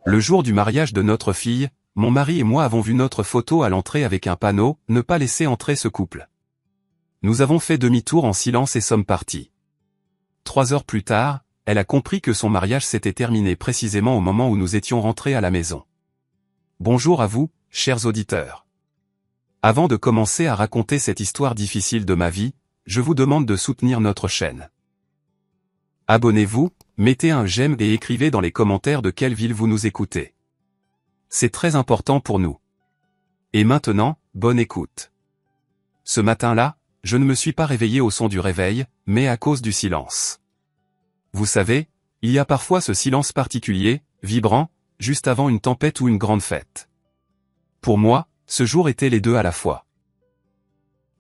Le jour du mariage de notre fille, mon mari et moi avons vu notre photo à l'entrée avec un panneau « Ne pas laisser entrer ce couple ». Nous avons fait demi-tour en silence et sommes partis. 3 heures plus tard, elle a compris que son mariage s'était terminé précisément au moment où nous étions rentrés à la maison. Bonjour à vous, chers auditeurs. Avant de commencer à raconter cette histoire difficile de ma vie, je vous demande de soutenir notre chaîne. Abonnez-vous, mettez un j'aime et écrivez dans les commentaires de quelle ville vous nous écoutez. C'est très important pour nous. Et maintenant, bonne écoute. Ce matin-là, je ne me suis pas réveillé au son du réveil, mais à cause du silence. Vous savez, il y a parfois ce silence particulier, vibrant, juste avant une tempête ou une grande fête. Pour moi, ce jour était les deux à la fois.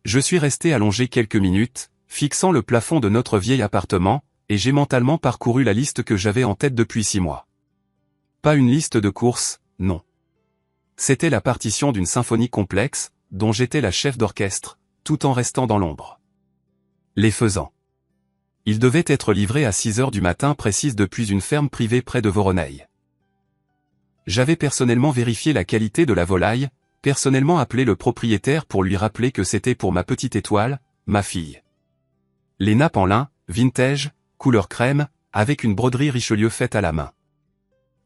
Je suis resté allongé quelques minutes, fixant le plafond de notre vieil appartement, et j'ai mentalement parcouru la liste que j'avais en tête depuis 6 mois. Pas une liste de courses, non. C'était la partition d'une symphonie complexe, dont j'étais la chef d'orchestre, tout en restant dans l'ombre. Les faisans. Ils devaient être livrés à 6 heures du matin précise depuis une ferme privée près de Voronezh. J'avais personnellement vérifié la qualité de la volaille, personnellement appelé le propriétaire pour lui rappeler que c'était pour ma petite étoile, ma fille. Les nappes en lin, vintage, couleur crème, avec une broderie Richelieu faite à la main.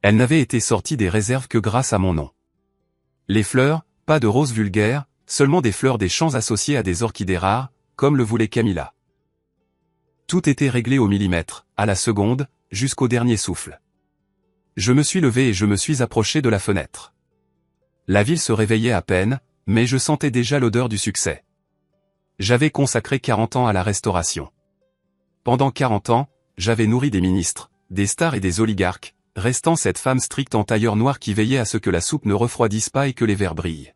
Elle n'avait été sortie des réserves que grâce à mon nom. Les fleurs, pas de roses vulgaires, seulement des fleurs des champs associées à des orchidées rares, comme le voulait Camilla. Tout était réglé au millimètre, à la seconde, jusqu'au dernier souffle. Je me suis levé et je me suis approché de la fenêtre. La ville se réveillait à peine, mais je sentais déjà l'odeur du succès. J'avais consacré 40 ans à la restauration. Pendant 40 ans, j'avais nourri des ministres, des stars et des oligarques, restant cette femme stricte en tailleur noir qui veillait à ce que la soupe ne refroidisse pas et que les verres brillent.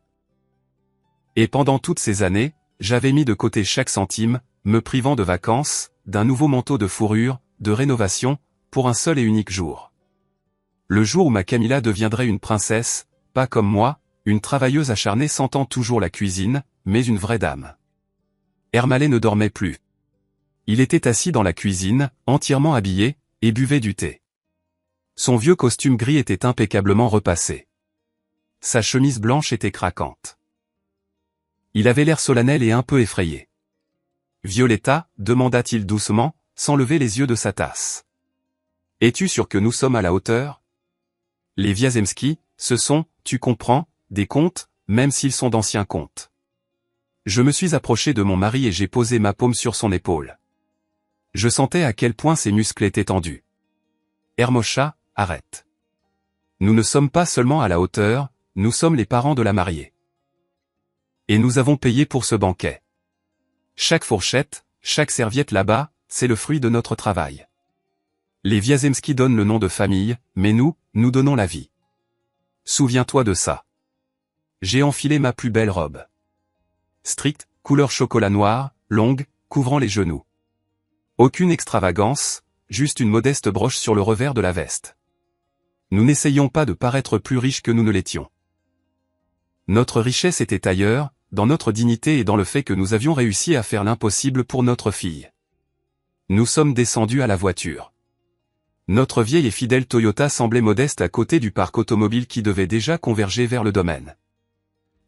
Et pendant toutes ces années, j'avais mis de côté chaque centime, me privant de vacances, d'un nouveau manteau de fourrure, de rénovation, pour un seul et unique jour. Le jour où ma Camilla deviendrait une princesse, pas comme moi, une travailleuse acharnée sentant toujours la cuisine, mais une vraie dame. Ermalé ne dormait plus. Il était assis dans la cuisine, entièrement habillé, et buvait du thé. Son vieux costume gris était impeccablement repassé. Sa chemise blanche était craquante. Il avait l'air solennel et un peu effrayé. « Violetta » demanda-t-il doucement, sans lever les yeux de sa tasse. « Es-tu sûr que nous sommes à la hauteur ? Les Wiazemski, ce sont, tu comprends, des contes, même s'ils sont d'anciens contes. » Je me suis approché de mon mari et j'ai posé ma paume sur son épaule. Je sentais à quel point ses muscles étaient tendus. « Hermosha, arrête. Nous ne sommes pas seulement à la hauteur, nous sommes les parents de la mariée. Et nous avons payé pour ce banquet. Chaque fourchette, chaque serviette là-bas, c'est le fruit de notre travail. Les Wiazemski donnent le nom de famille, mais nous donnons la vie. Souviens-toi de ça. » J'ai enfilé ma plus belle robe. Stricte, couleur chocolat noir, longue, couvrant les genoux. Aucune extravagance, juste une modeste broche sur le revers de la veste. Nous n'essayions pas de paraître plus riches que nous ne l'étions. Notre richesse était ailleurs, dans notre dignité et dans le fait que nous avions réussi à faire l'impossible pour notre fille. Nous sommes descendus à la voiture. Notre vieille et fidèle Toyota semblait modeste à côté du parc automobile qui devait déjà converger vers le domaine.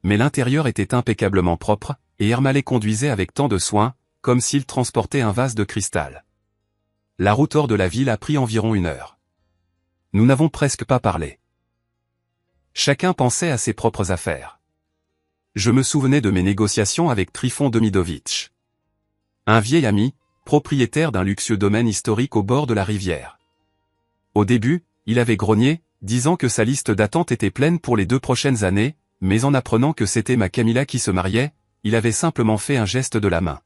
Mais l'intérieur était impeccablement propre, et Ermalé conduisait avec tant de soin, comme s'il transportait un vase de cristal. La route hors de la ville a pris environ 1 heure. Nous n'avons presque pas parlé. Chacun pensait à ses propres affaires. Je me souvenais de mes négociations avec Trifon Demidovitch. Un vieil ami, propriétaire d'un luxueux domaine historique au bord de la rivière. Au début, il avait grogné, disant que sa liste d'attente était pleine pour les 2 prochaines années, mais en apprenant que c'était ma Camilla qui se mariait, il avait simplement fait un geste de la main.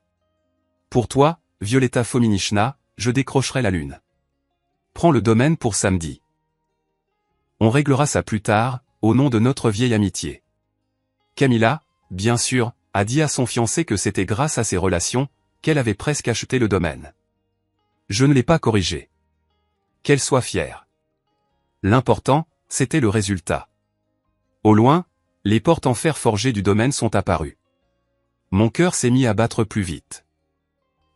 « Pour toi, Violetta Fominichna, je décrocherai la lune. Prends le domaine pour samedi. On réglera ça plus tard, au nom de notre vieille amitié. » Camilla, bien sûr, a dit à son fiancé que c'était grâce à ses relations, qu'elle avait presque acheté le domaine. Je ne l'ai pas corrigé. Qu'elle soit fière. L'important, c'était le résultat. Au loin, les portes en fer forgé du domaine sont apparues. Mon cœur s'est mis à battre plus vite.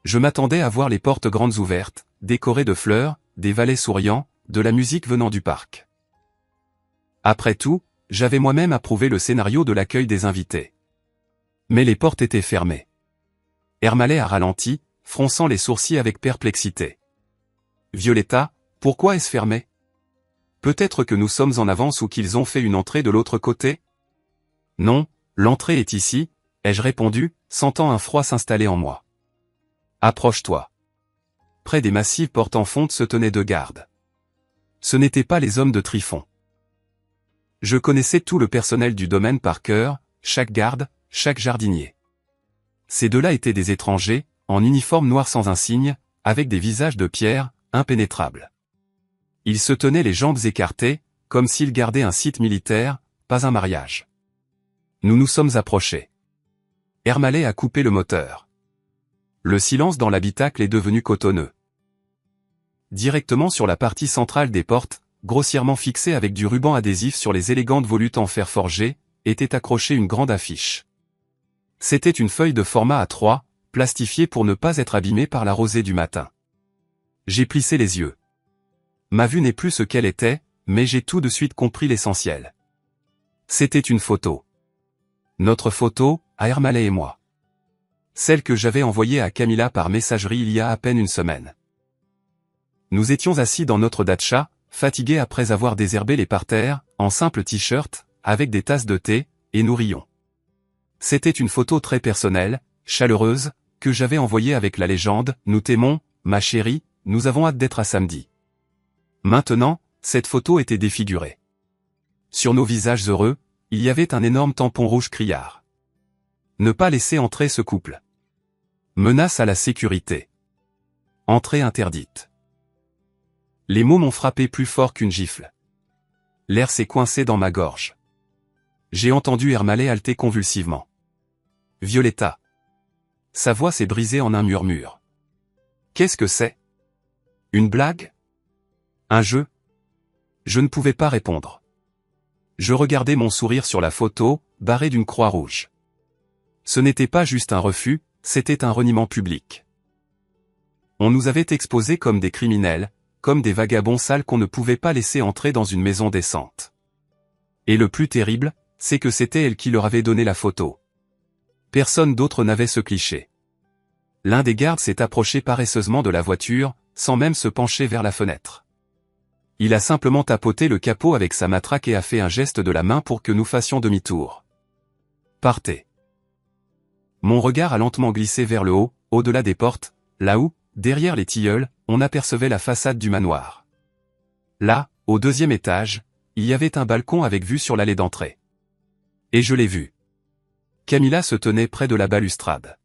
Je m'attendais à voir les portes grandes ouvertes, décorées de fleurs, des valets souriants, de la musique venant du parc. Après tout, j'avais moi-même approuvé le scénario de l'accueil des invités. Mais les portes étaient fermées. Ermalet a ralenti, fronçant les sourcils avec perplexité. Violetta, pourquoi est-ce fermé? Peut-être que nous sommes en avance ou qu'ils ont fait une entrée de l'autre côté? Non, l'entrée est ici, ai-je répondu, sentant un froid s'installer en moi. Approche-toi. Près des massives portes en fonte se tenaient deux gardes. Ce n'étaient pas les hommes de Tryphon. Je connaissais tout le personnel du domaine par cœur, chaque garde, chaque jardinier. Ces deux-là étaient des étrangers, en uniforme noir sans insigne, avec des visages de pierre, impénétrables. Ils se tenaient les jambes écartées, comme s'ils gardaient un site militaire, pas un mariage. Nous nous sommes approchés. Ermalet a coupé le moteur. Le silence dans l'habitacle est devenu cotonneux. Directement sur la partie centrale des portes, grossièrement fixée avec du ruban adhésif sur les élégantes volutes en fer forgé, était accrochée une grande affiche. C'était une feuille de format A3, plastifiée pour ne pas être abîmée par la rosée du matin. J'ai plissé les yeux. Ma vue n'est plus ce qu'elle était, mais j'ai tout de suite compris l'essentiel. C'était une photo. Notre photo, à Ermalet et moi. Celle que j'avais envoyée à Camilla par messagerie il y a à peine une semaine. Nous étions assis dans notre datcha, fatigués après avoir désherbé les parterres, en simple t-shirt, avec des tasses de thé, et nous rions. C'était une photo très personnelle, chaleureuse, que j'avais envoyée avec la légende « Nous t'aimons, ma chérie, nous avons hâte d'être à samedi ». Maintenant, cette photo était défigurée. Sur nos visages heureux, il y avait un énorme tampon rouge criard. Ne pas laisser entrer ce couple. Menace à la sécurité. Entrée interdite. Les mots m'ont frappé plus fort qu'une gifle. L'air s'est coincé dans ma gorge. J'ai entendu Ermalet halter convulsivement. Violetta. Sa voix s'est brisée en un murmure. Qu'est-ce que c'est? Une blague? Un jeu? Je ne pouvais pas répondre. Je regardais mon sourire sur la photo, barré d'une croix rouge. Ce n'était pas juste un refus, c'était un reniement public. On nous avait exposés comme des criminels, comme des vagabonds sales qu'on ne pouvait pas laisser entrer dans une maison décente. Et le plus terrible, c'est que c'était elle qui leur avait donné la photo. Personne d'autre n'avait ce cliché. L'un des gardes s'est approché paresseusement de la voiture, sans même se pencher vers la fenêtre. Il a simplement tapoté le capot avec sa matraque et a fait un geste de la main pour que nous fassions demi-tour. Partez. Mon regard a lentement glissé vers le haut, au-delà des portes, là où, derrière les tilleuls, on apercevait la façade du manoir. Là, au deuxième étage, il y avait un balcon avec vue sur l'allée d'entrée. Et je l'ai vu. Camilla se tenait près de la balustrade.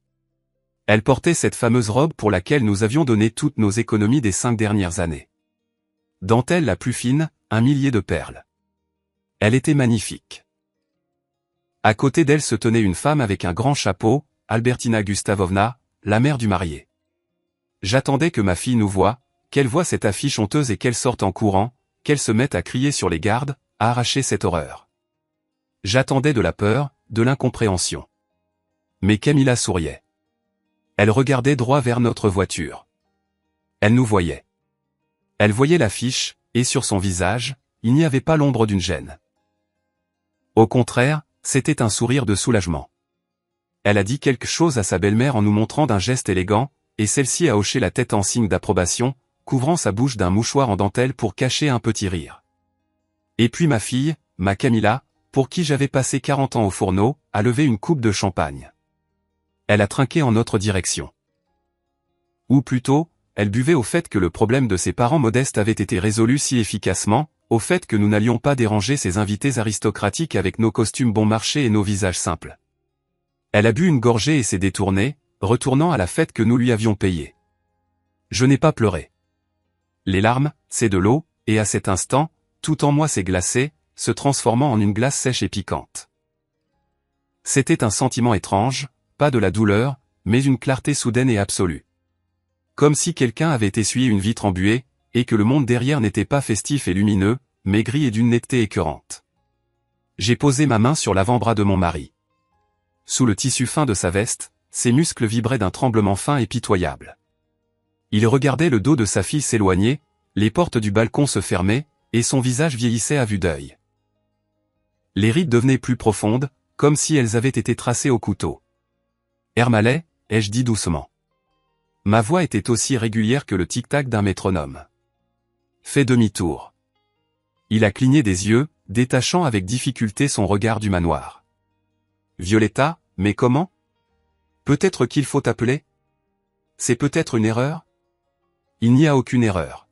Elle portait cette fameuse robe pour laquelle nous avions donné toutes nos économies des 5 dernières années. Dentelle la plus fine, 1 millier de perles. Elle était magnifique. À côté d'elle se tenait une femme avec un grand chapeau, Albertina Gustavovna, la mère du marié. J'attendais que ma fille nous voie, qu'elle voie cette affiche honteuse et qu'elle sorte en courant, qu'elle se mette à crier sur les gardes, à arracher cette horreur. J'attendais de la peur, de l'incompréhension. Mais Camilla souriait. Elle regardait droit vers notre voiture. Elle nous voyait. Elle voyait l'affiche, et sur son visage, il n'y avait pas l'ombre d'une gêne. Au contraire, c'était un sourire de soulagement. Elle a dit quelque chose à sa belle-mère en nous montrant d'un geste élégant, et celle-ci a hoché la tête en signe d'approbation, couvrant sa bouche d'un mouchoir en dentelle pour cacher un petit rire. Et puis ma fille, ma Camilla, pour qui j'avais passé 40 ans au fourneau, a levé une coupe de champagne. Elle a trinqué en notre direction. Ou plutôt, elle buvait au fait que le problème de ses parents modestes avait été résolu si efficacement, au fait que nous n'allions pas déranger ces invités aristocratiques avec nos costumes bon marché et nos visages simples. Elle a bu une gorgée et s'est détournée, retournant à la fête que nous lui avions payée. Je n'ai pas pleuré. Les larmes, c'est de l'eau, et à cet instant, tout en moi s'est glacé, se transformant en une glace sèche et piquante. C'était un sentiment étrange, pas de la douleur, mais une clarté soudaine et absolue. Comme si quelqu'un avait essuyé une vitre embuée, et que le monde derrière n'était pas festif et lumineux, mais gris et d'une netteté écœurante. J'ai posé ma main sur l'avant-bras de mon mari. Sous le tissu fin de sa veste, ses muscles vibraient d'un tremblement fin et pitoyable. Il regardait le dos de sa fille s'éloigner, les portes du balcon se fermaient, et son visage vieillissait à vue d'œil. Les rides devenaient plus profondes, comme si elles avaient été tracées au couteau. Ermallay, ai-je dit doucement. Ma voix était aussi régulière que le tic-tac d'un métronome. Fais demi-tour. Il a cligné des yeux, détachant avec difficulté son regard du manoir. Violetta, mais comment? Peut-être qu'il faut appeler? C'est peut-être une erreur? Il n'y a aucune erreur.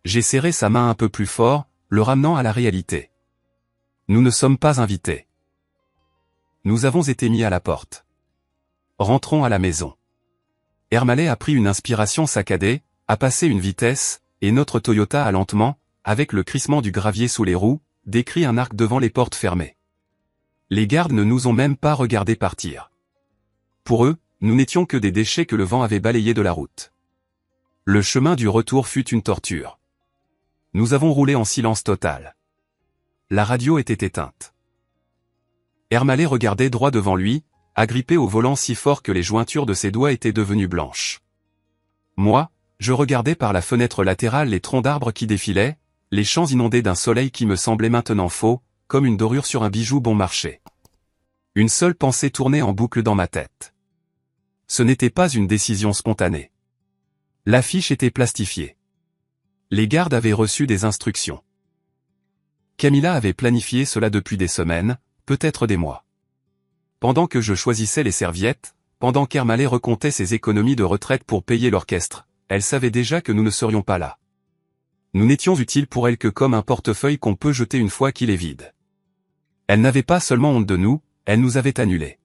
J'ai serré sa main un peu plus fort, le ramenant à la réalité. Nous ne sommes pas invités. Nous avons été mis à la porte. Rentrons à la maison. Ermallay a pris une inspiration saccadée, a passé une vitesse, et notre Toyota a lentement, avec le crissement du gravier sous les roues, décrit un arc devant les portes fermées. Les gardes ne nous ont même pas regardé partir. Pour eux, nous n'étions que des déchets que le vent avait balayés de la route. Le chemin du retour fut une torture. Nous avons roulé en silence total. La radio était éteinte. Ermallay regardait droit devant lui, agrippé au volant si fort que les jointures de ses doigts étaient devenues blanches. Moi, je regardais par la fenêtre latérale les troncs d'arbres qui défilaient, les champs inondés d'un soleil qui me semblait maintenant faux, comme une dorure sur un bijou bon marché. Une seule pensée tournait en boucle dans ma tête. Ce n'était pas une décision spontanée. L'affiche était plastifiée. Les gardes avaient reçu des instructions. Camilla avait planifié cela depuis des semaines, peut-être des mois. Pendant que je choisissais les serviettes, pendant qu'Ermallay recomptait ses économies de retraite pour payer l'orchestre, elle savait déjà que nous ne serions pas là. Nous n'étions utiles pour elle que comme un portefeuille qu'on peut jeter une fois qu'il est vide. Elle n'avait pas seulement honte de nous, elle nous avait annulés.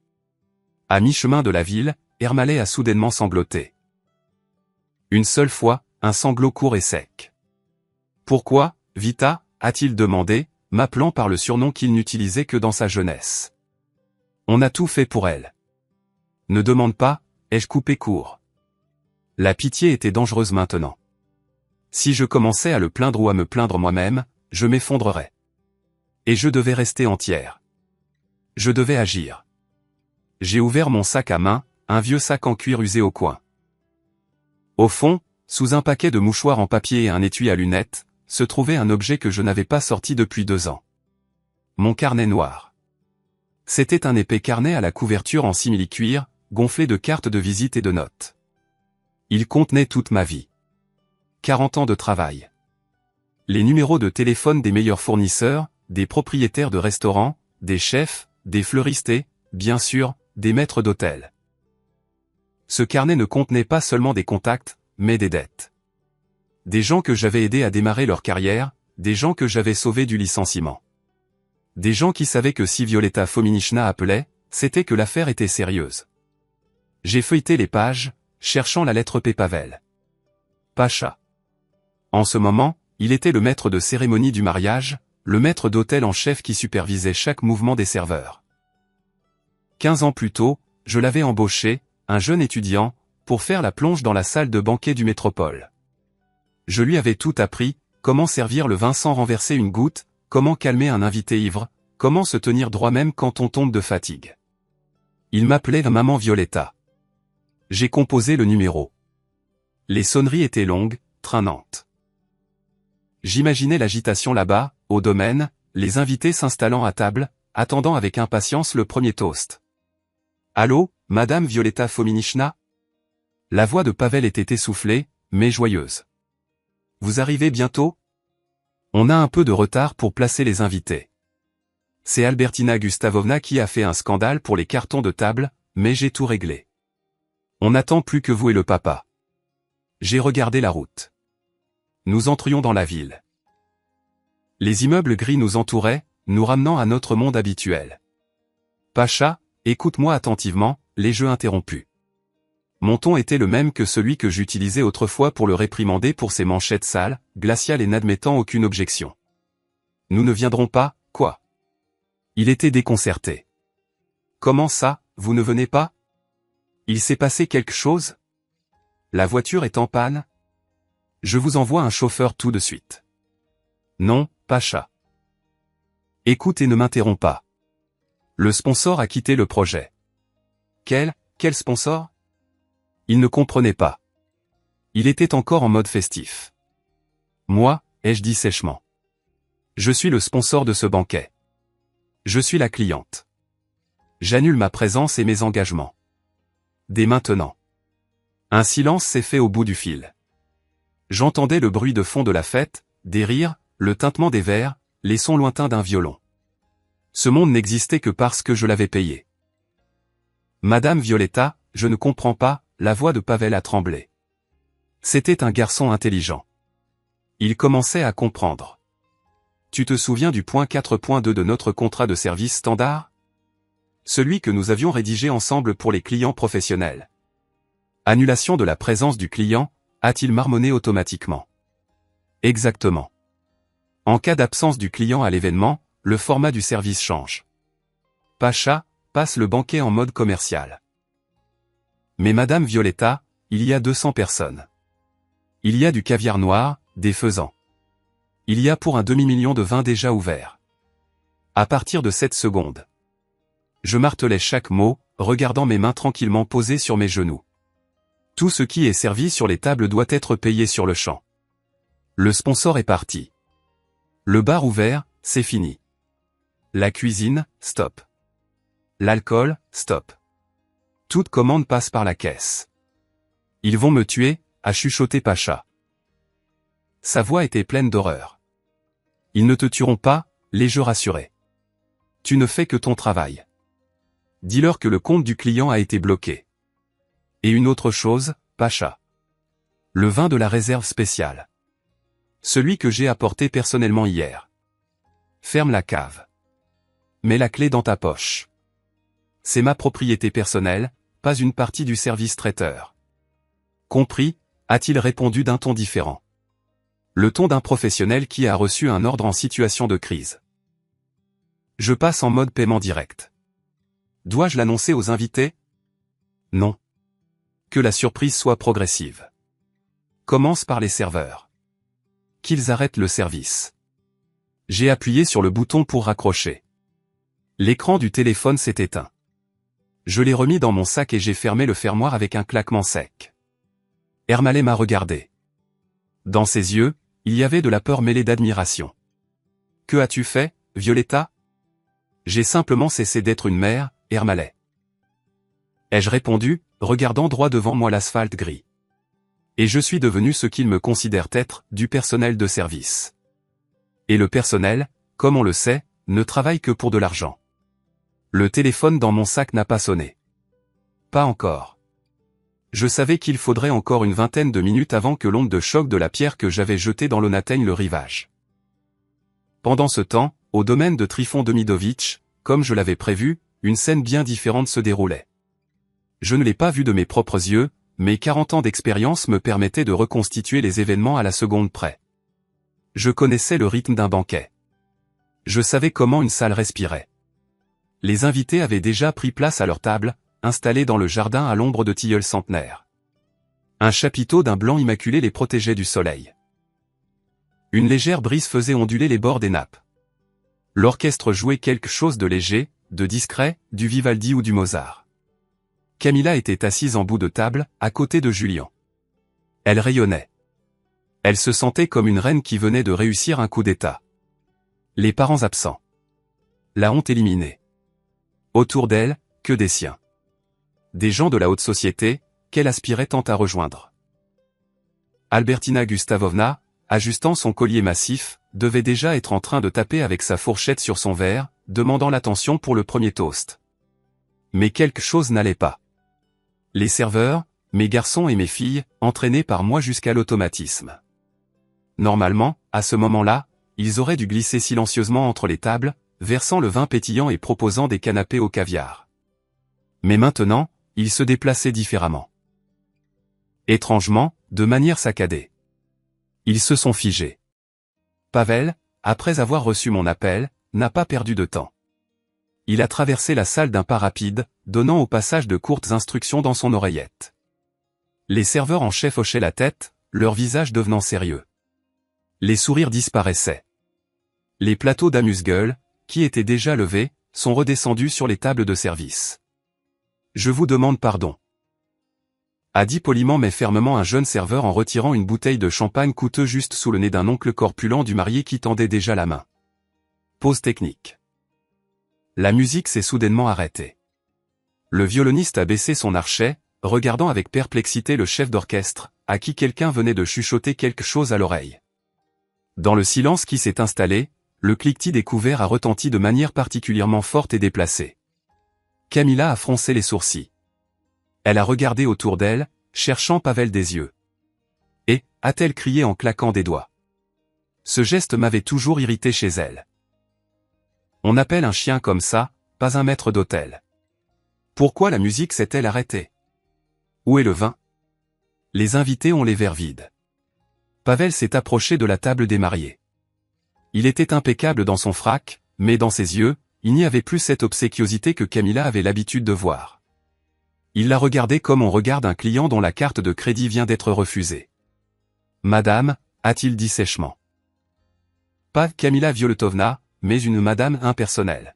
À mi-chemin de la ville, Ermallay a soudainement sangloté. Une seule fois, un sanglot court et sec. Pourquoi, Vita, a-t-il demandé, m'appelant par le surnom qu'il n'utilisait que dans sa jeunesse. On a tout fait pour elle. Ne demande pas, ai-je coupé court. La pitié était dangereuse maintenant. Si je commençais à le plaindre ou à me plaindre moi-même, je m'effondrerais. Et je devais rester entière. Je devais agir. J'ai ouvert mon sac à main, un vieux sac en cuir usé au coin. Au fond, sous un paquet de mouchoirs en papier et un étui à lunettes, se trouvait un objet que je n'avais pas sorti depuis 2 ans. Mon carnet noir. C'était un épais carnet à la couverture en simili-cuir, gonflé de cartes de visite et de notes. Il contenait toute ma vie. 40 ans de travail. Les numéros de téléphone des meilleurs fournisseurs, des propriétaires de restaurants, des chefs, des fleuristes et, bien sûr, des maîtres d'hôtel. Ce carnet ne contenait pas seulement des contacts, mais des dettes. Des gens que j'avais aidés à démarrer leur carrière, des gens que j'avais sauvés du licenciement. Des gens qui savaient que si Violetta Fominishna appelait, c'était que l'affaire était sérieuse. J'ai feuilleté les pages, cherchant la lettre P. Pavel. Pacha. En ce moment, il était le maître de cérémonie du mariage, le maître d'hôtel en chef qui supervisait chaque mouvement des serveurs. 15 ans plus tôt, je l'avais embauché, un jeune étudiant, pour faire la plonge dans la salle de banquet du Métropole. Je lui avais tout appris, comment servir le vin sans renverser une goutte, comment calmer un invité ivre, comment se tenir droit même quand on tombe de fatigue. Il m'appelait la maman Violetta. J'ai composé le numéro. Les sonneries étaient longues, traînantes. J'imaginais l'agitation là-bas, au domaine, les invités s'installant à table, attendant avec impatience le premier toast. Allô, Madame Violetta Fominishna? La voix de Pavel était essoufflée, mais joyeuse. Vous arrivez bientôt? On a un peu de retard pour placer les invités. C'est Albertina Gustavovna qui a fait un scandale pour les cartons de table, mais j'ai tout réglé. On n'attend plus que vous et le papa. J'ai regardé la route. Nous entrions dans la ville. Les immeubles gris nous entouraient, nous ramenant à notre monde habituel. Pacha, écoute-moi attentivement, les jeux interrompus. Mon ton était le même que celui que j'utilisais autrefois pour le réprimander pour ses manchettes sales, glaciales et n'admettant aucune objection. Nous ne viendrons pas, quoi? Il était déconcerté. Comment ça, vous ne venez pas? Il s'est passé quelque chose? La voiture est en panne? Je vous envoie un chauffeur tout de suite. Non, Pacha. Écoute et ne m'interromps pas. Le sponsor a quitté le projet. Quel sponsor? Il ne comprenait pas. Il était encore en mode festif. Moi, ai-je dit sèchement. Je suis le sponsor de ce banquet. Je suis la cliente. J'annule ma présence et mes engagements. Dès maintenant. Un silence s'est fait au bout du fil. J'entendais le bruit de fond de la fête, des rires, le tintement des verres, les sons lointains d'un violon. Ce monde n'existait que parce que je l'avais payé. Madame Violetta, je ne comprends pas, la voix de Pavel a tremblé. C'était un garçon intelligent. Il commençait à comprendre. Tu te souviens du point 4.2 de notre contrat de service standard? Celui que nous avions rédigé ensemble pour les clients professionnels. Annulation de la présence du client, a-t-il marmonné automatiquement. Exactement. En cas d'absence du client à l'événement, le format du service change. Pacha passe le banquet en mode commercial. Mais Madame Violetta, il y a 200 personnes. Il y a du caviar noir, des faisans. Il y a pour un demi-million de vins déjà ouverts. À partir de cette seconde. Je martelais chaque mot, regardant mes mains tranquillement posées sur mes genoux. Tout ce qui est servi sur les tables doit être payé sur le champ. Le sponsor est parti. Le bar ouvert, c'est fini. La cuisine, stop. L'alcool, stop. Toute commande passe par la caisse. Ils vont me tuer, a chuchoté Pacha. Sa voix était pleine d'horreur. Ils ne te tueront pas, l'ai-je rassuré. Tu ne fais que ton travail. Dis-leur que le compte du client a été bloqué. Et une autre chose, Pacha. Le vin de la réserve spéciale. Celui que j'ai apporté personnellement hier. Ferme la cave. Mets la clé dans ta poche. C'est ma propriété personnelle, pas une partie du service traiteur. Compris, a-t-il répondu d'un ton différent. Le ton d'un professionnel qui a reçu un ordre en situation de crise. Je passe en mode paiement direct. Dois-je l'annoncer aux invités? Non. Que la surprise soit progressive. Commence par les serveurs. Qu'ils arrêtent le service. J'ai appuyé sur le bouton pour raccrocher. L'écran du téléphone s'est éteint. Je l'ai remis dans mon sac et j'ai fermé le fermoir avec un claquement sec. Ermalais m'a regardé. Dans ses yeux, il y avait de la peur mêlée d'admiration. Que as-tu fait, Violetta? J'ai simplement cessé d'être une mère, Ermalais. Ai-je répondu, regardant droit devant moi l'asphalte gris. Et je suis devenu ce qu'ils me considèrent être, du personnel de service. Et le personnel, comme on le sait, ne travaille que pour de l'argent. Le téléphone dans mon sac n'a pas sonné. Pas encore. Je savais qu'il faudrait encore une vingtaine de minutes avant que l'onde de choc de la pierre que j'avais jetée dans l'eau n'atteigne le rivage. Pendant ce temps, au domaine de Trifon Demidovitch, comme je l'avais prévu, une scène bien différente se déroulait. Je ne l'ai pas vu de mes propres yeux, mais 40 ans d'expérience me permettaient de reconstituer les événements à la seconde près. Je connaissais le rythme d'un banquet. Je savais comment une salle respirait. Les invités avaient déjà pris place à leur table, installés dans le jardin à l'ombre de tilleuls centenaires. Un chapiteau d'un blanc immaculé les protégeait du soleil. Une légère brise faisait onduler les bords des nappes. L'orchestre jouait quelque chose de léger, de discret, du Vivaldi ou du Mozart. Camilla était assise en bout de table, à côté de Julien. Elle rayonnait. Elle se sentait comme une reine qui venait de réussir un coup d'état. Les parents absents. La honte éliminée. Autour d'elle, que des siens. Des gens de la haute société, qu'elle aspirait tant à rejoindre. Albertina Gustavovna, ajustant son collier massif, devait déjà être en train de taper avec sa fourchette sur son verre, demandant l'attention pour le premier toast. Mais quelque chose n'allait pas. Les serveurs, mes garçons et mes filles, entraînés par moi jusqu'à l'automatisme. Normalement, à ce moment-là, ils auraient dû glisser silencieusement entre les tables, versant le vin pétillant et proposant des canapés au caviar. Mais maintenant, ils se déplaçaient différemment. Étrangement, de manière saccadée. Ils se sont figés. Pavel, après avoir reçu mon appel, n'a pas perdu de temps. Il a traversé la salle d'un pas rapide, donnant au passage de courtes instructions dans son oreillette. Les serveurs en chef hochaient la tête, leur visage devenant sérieux. Les sourires disparaissaient. Les plateaux d'amuse-gueule, qui étaient déjà levés, sont redescendus sur les tables de service. Je vous demande pardon. A dit poliment mais fermement un jeune serveur en retirant une bouteille de champagne coûteux juste sous le nez d'un oncle corpulent du marié qui tendait déjà la main. Pause technique. La musique s'est soudainement arrêtée. Le violoniste a baissé son archet, regardant avec perplexité le chef d'orchestre, à qui quelqu'un venait de chuchoter quelque chose à l'oreille. Dans le silence qui s'est installé, le cliquetis des couverts a retenti de manière particulièrement forte et déplacée. Camilla a froncé les sourcils. Elle a regardé autour d'elle, cherchant Pavel des yeux. Et, a-t-elle crié en claquant des doigts. Ce geste m'avait toujours irrité chez elle. On appelle un chien comme ça, pas un maître d'hôtel. Pourquoi la musique s'est-elle arrêtée? Où est le vin? Les invités ont les verres vides. Pavel s'est approché de la table des mariés. Il était impeccable dans son frac, mais dans ses yeux, il n'y avait plus cette obséquiosité que Camilla avait l'habitude de voir. Il la regardait comme on regarde un client dont la carte de crédit vient d'être refusée. « Madame » a-t-il dit sèchement. Pas Camilla Violetovna, mais une madame impersonnelle.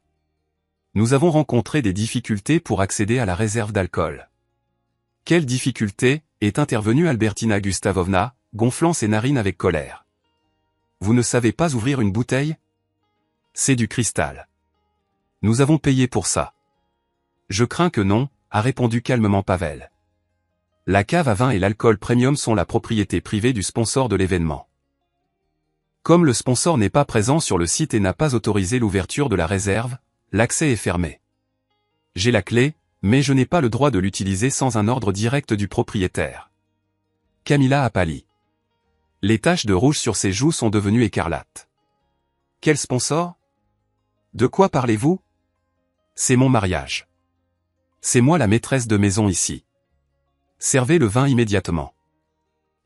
Nous avons rencontré des difficultés pour accéder à la réserve d'alcool. Quelle difficulté, est intervenue Albertina Gustavovna, gonflant ses narines avec colère. Vous ne savez pas ouvrir une bouteille? C'est du cristal. Nous avons payé pour ça. Je crains que non, a répondu calmement Pavel. La cave à vin et l'alcool premium sont la propriété privée du sponsor de l'événement. Comme le sponsor n'est pas présent sur le site et n'a pas autorisé l'ouverture de la réserve, l'accès est fermé. J'ai la clé, mais je n'ai pas le droit de l'utiliser sans un ordre direct du propriétaire. Camilla a pâli. Les taches de rouge sur ses joues sont devenues écarlates. Quel sponsor? De quoi parlez-vous? C'est mon mariage. C'est moi la maîtresse de maison ici. Servez le vin immédiatement.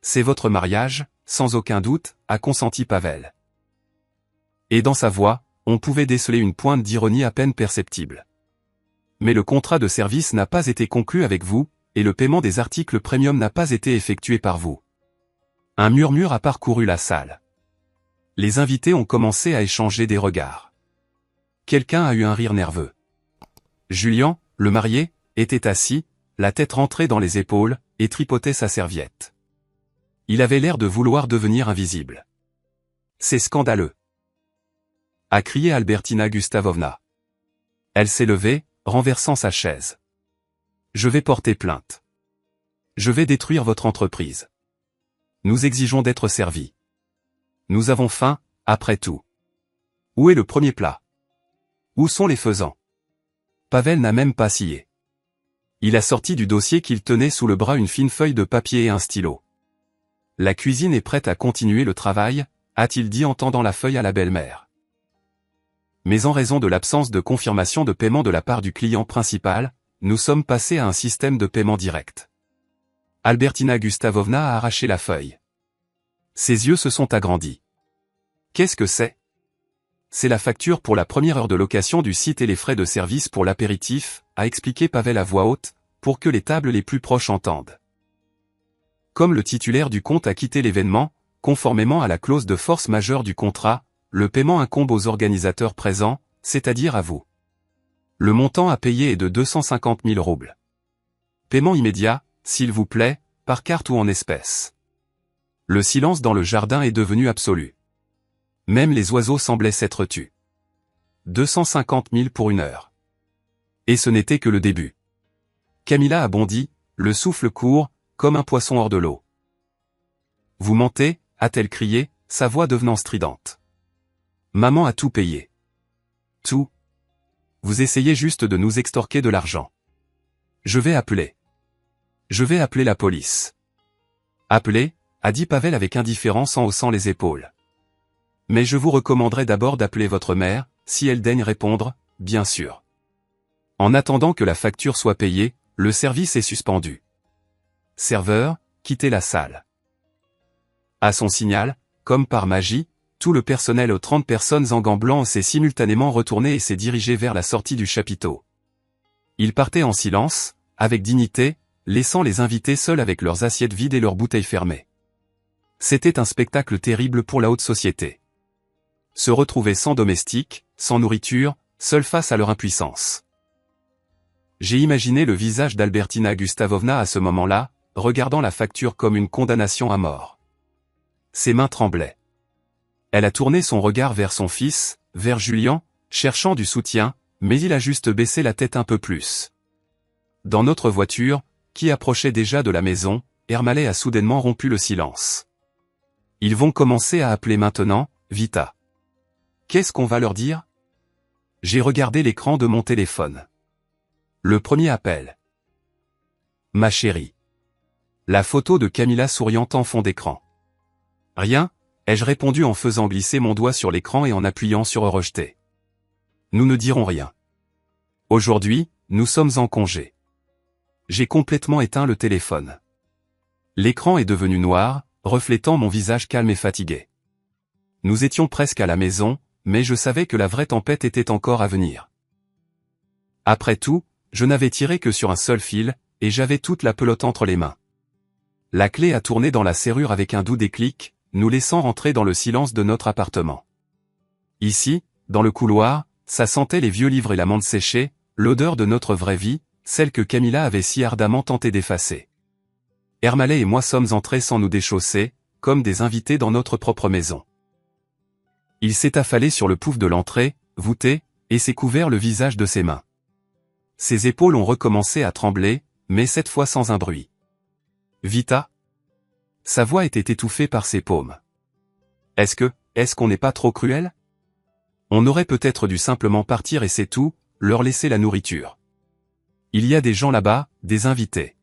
C'est votre mariage, sans aucun doute, a consenti Pavel. Et dans sa voix, on pouvait déceler une pointe d'ironie à peine perceptible. Mais le contrat de service n'a pas été conclu avec vous, et le paiement des articles premium n'a pas été effectué par vous. Un murmure a parcouru la salle. Les invités ont commencé à échanger des regards. Quelqu'un a eu un rire nerveux. Julien, le marié, était assis, la tête rentrée dans les épaules, et tripotait sa serviette. Il avait l'air de vouloir devenir invisible. C'est scandaleux, a crié Albertina Gustavovna. Elle s'est levée, renversant sa chaise. Je vais porter plainte. Je vais détruire votre entreprise. Nous exigeons d'être servis. Nous avons faim, après tout. Où est le premier plat? Où sont les faisans? Pavel n'a même pas scié. Il a sorti du dossier qu'il tenait sous le bras une fine feuille de papier et un stylo. La cuisine est prête à continuer le travail, a-t-il dit en tendant la feuille à la belle-mère. Mais en raison de l'absence de confirmation de paiement de la part du client principal, nous sommes passés à un système de paiement direct. Albertina Gustavovna a arraché la feuille. Ses yeux se sont agrandis. Qu'est-ce que c'est? C'est la facture pour la première heure de location du site et les frais de service pour l'apéritif, a expliqué Pavel à voix haute, pour que les tables les plus proches entendent. Comme le titulaire du compte a quitté l'événement, conformément à la clause de force majeure du contrat, le paiement incombe aux organisateurs présents, c'est-à-dire à vous. Le montant à payer est de 250 000 roubles. Paiement immédiat, s'il vous plaît, par carte ou en espèces. Le silence dans le jardin est devenu absolu. Même les oiseaux semblaient s'être tus. 250 000 pour une heure. Et ce n'était que le début. Camilla a bondi, le souffle court, comme un poisson hors de l'eau. Vous mentez, a-t-elle crié, sa voix devenant stridente. Maman a tout payé. Tout. Vous essayez juste de nous extorquer de l'argent. Je vais appeler. Je vais appeler la police. Appeler, a dit Pavel avec indifférence en haussant les épaules. Mais je vous recommanderais d'abord d'appeler votre mère, si elle daigne répondre, bien sûr. En attendant que la facture soit payée, le service est suspendu. Serveur, quittez la salle. À son signal, comme par magie, tout le personnel aux 30 personnes en gants blancs s'est simultanément retourné et s'est dirigé vers la sortie du chapiteau. Ils partaient en silence, avec dignité, laissant les invités seuls avec leurs assiettes vides et leurs bouteilles fermées. C'était un spectacle terrible pour la haute société. Se retrouver sans domestique, sans nourriture, seuls face à leur impuissance. J'ai imaginé le visage d'Albertina Gustavovna à ce moment-là, regardant la facture comme une condamnation à mort. Ses mains tremblaient. Elle a tourné son regard vers son fils, vers Julien, cherchant du soutien, mais il a juste baissé la tête un peu plus. Dans notre voiture, qui approchait déjà de la maison, Ermalais a soudainement rompu le silence. Ils vont commencer à appeler maintenant, Vita. Qu'est-ce qu'on va leur dire? J'ai regardé l'écran de mon téléphone. Le premier appel. Ma chérie. La photo de Camilla souriant en fond d'écran. Rien, ai-je répondu en faisant glisser mon doigt sur l'écran et en appuyant sur rejeter. Nous ne dirons rien. Aujourd'hui, nous sommes en congé. J'ai complètement éteint le téléphone. L'écran est devenu noir, reflétant mon visage calme et fatigué. Nous étions presque à la maison, mais je savais que la vraie tempête était encore à venir. Après tout, je n'avais tiré que sur un seul fil, et j'avais toute la pelote entre les mains. La clé a tourné dans la serrure avec un doux déclic, nous laissant rentrer dans le silence de notre appartement. Ici, dans le couloir, ça sentait les vieux livres et la menthe séchée, l'odeur de notre vraie vie, celle que Camilla avait si ardemment tenté d'effacer. Ermalais et moi sommes entrés sans nous déchausser, comme des invités dans notre propre maison. Il s'est affalé sur le pouf de l'entrée, voûté, et s'est couvert le visage de ses mains. Ses épaules ont recommencé à trembler, mais cette fois sans un bruit. Vita? Sa voix était étouffée par ses paumes. Est-ce qu'on n'est pas trop cruel? On aurait peut-être dû simplement partir et c'est tout, leur laisser la nourriture. Il y a des gens là-bas, des invités.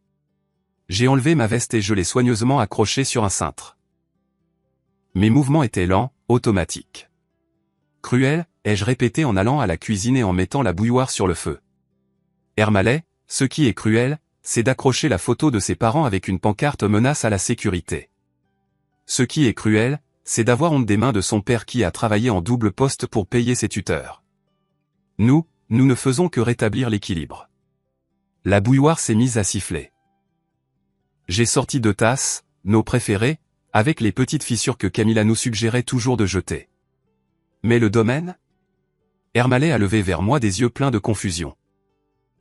J'ai enlevé ma veste et je l'ai soigneusement accrochée sur un cintre. Mes mouvements étaient lents, automatiques. Cruel, ai-je répété en allant à la cuisine et en mettant la bouilloire sur le feu. Ermalais, ce qui est cruel, c'est d'accrocher la photo de ses parents avec une pancarte menace à la sécurité. Ce qui est cruel, c'est d'avoir honte des mains de son père qui a travaillé en double poste pour payer ses tuteurs. Nous ne faisons que rétablir l'équilibre. La bouilloire s'est mise à siffler. J'ai sorti 2 tasses, nos préférées, avec les petites fissures que Camilla nous suggérait toujours de jeter. Mais le domaine? Ermalais a levé vers moi des yeux pleins de confusion.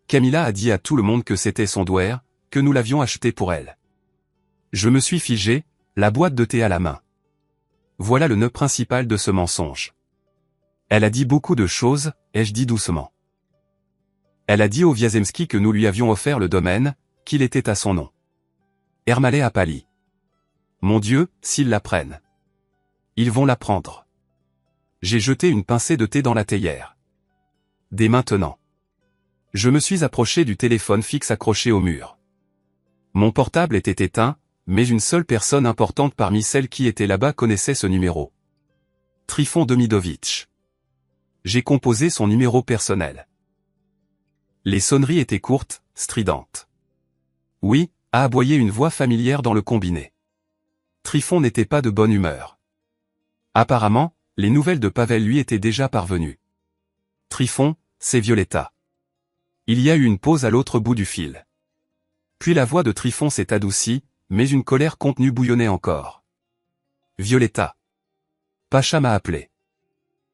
Camilla a dit à tout le monde que c'était son douaire, que nous l'avions acheté pour elle. Je me suis figé, la boîte de thé à la main. Voilà le nœud principal de ce mensonge. Elle a dit beaucoup de choses, ai-je dit doucement. Elle a dit au Wiazemski que nous lui avions offert le domaine, qu'il était à son nom. Ermalais a pâli. Mon Dieu, s'ils la prennent. Ils vont la prendre. J'ai jeté une pincée de thé dans la théière. Dès maintenant. Je me suis approché du téléphone fixe accroché au mur. Mon portable était éteint, mais une seule personne importante parmi celles qui étaient là-bas connaissait ce numéro. Trifon Demidovitch. J'ai composé son numéro personnel. Les sonneries étaient courtes, stridentes. Oui, a aboyé une voix familière dans le combiné. Trifon n'était pas de bonne humeur. Apparemment, les nouvelles de Pavel lui étaient déjà parvenues. Trifon, c'est Violetta. Il y a eu une pause à l'autre bout du fil. Puis la voix de Trifon s'est adoucie, mais une colère contenue bouillonnait encore. Violetta. Pacha m'a appelé.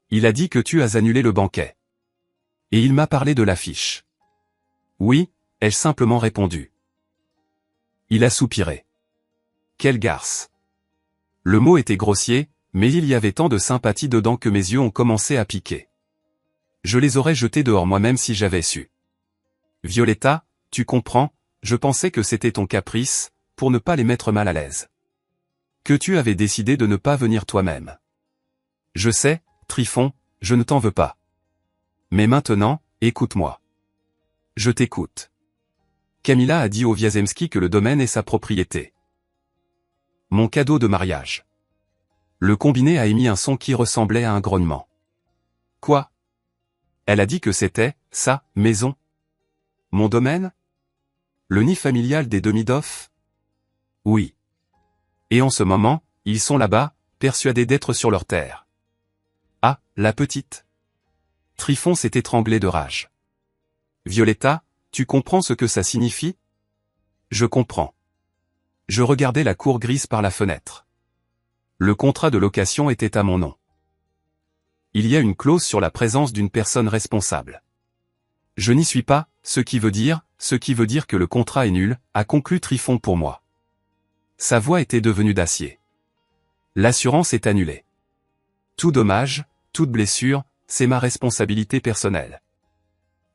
Il a dit que tu as annulé le banquet. Et il m'a parlé de l'affiche. Oui, ai-je simplement répondu. Il a soupiré. Quelle garce. Le mot était grossier, mais il y avait tant de sympathie dedans que mes yeux ont commencé à piquer. Je les aurais jetés dehors moi-même si j'avais su. Violetta, tu comprends, je pensais que c'était ton caprice, pour ne pas les mettre mal à l'aise. Que tu avais décidé de ne pas venir toi-même. Je sais, Trifon, je ne t'en veux pas. Mais maintenant, écoute-moi. Je t'écoute. Camilla a dit au Wiazemski que le domaine est sa propriété. Mon cadeau de mariage. Le combiné a émis un son qui ressemblait à un grognement. Quoi? Elle a dit que c'était, sa, maison. Mon domaine? Le nid familial des Demidov? Oui. Et en ce moment, ils sont là-bas, persuadés d'être sur leur terre. Ah, la petite. Trifon s'est étranglé de rage. Violetta, tu comprends ce que ça signifie? Je comprends. Je regardais la cour grise par la fenêtre. Le contrat de location était à mon nom. Il y a une clause sur la présence d'une personne responsable. Je n'y suis pas, ce qui veut dire que le contrat est nul, a conclu Trifon pour moi. Sa voix était devenue d'acier. L'assurance est annulée. Tout dommage, toute blessure, c'est ma responsabilité personnelle.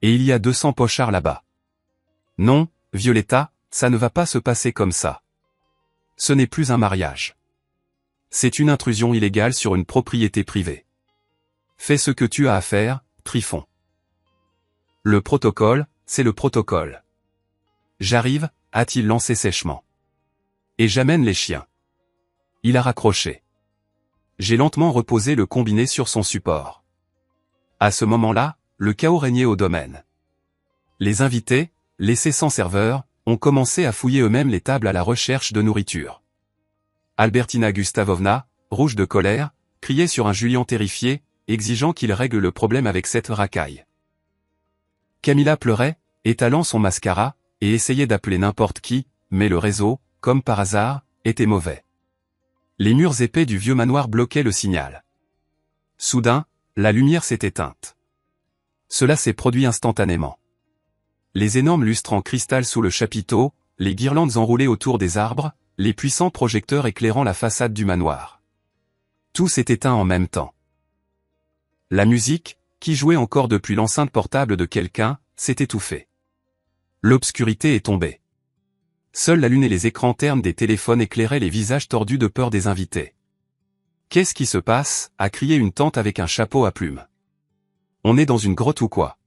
Et il y a 200 pochards là-bas. Non, Violetta, ça ne va pas se passer comme ça. Ce n'est plus un mariage. C'est une intrusion illégale sur une propriété privée. Fais ce que tu as à faire, Tryphon. Le protocole, c'est le protocole. J'arrive, a-t-il lancé sèchement. Et j'amène les chiens. Il a raccroché. J'ai lentement reposé le combiné sur son support. À ce moment-là, le chaos régnait au domaine. Les invités, laissés sans serveur, ont commencé à fouiller eux-mêmes les tables à la recherche de nourriture. Albertina Gustavovna, rouge de colère, criait sur un Julien terrifié, exigeant qu'il règle le problème avec cette racaille. Camilla pleurait, étalant son mascara, et essayait d'appeler n'importe qui, mais le réseau, comme par hasard, était mauvais. Les murs épais du vieux manoir bloquaient le signal. Soudain, la lumière s'est éteinte. Cela s'est produit instantanément. Les énormes lustres en cristal sous le chapiteau, les guirlandes enroulées autour des arbres, les puissants projecteurs éclairant la façade du manoir. Tout s'est éteint en même temps. La musique, qui jouait encore depuis l'enceinte portable de quelqu'un, s'est étouffée. L'obscurité est tombée. Seule la lune et les écrans ternes des téléphones éclairaient les visages tordus de peur des invités. « Qu'est-ce qui se passe » a crié une tante avec un chapeau à plumes. « On est dans une grotte ou quoi ?»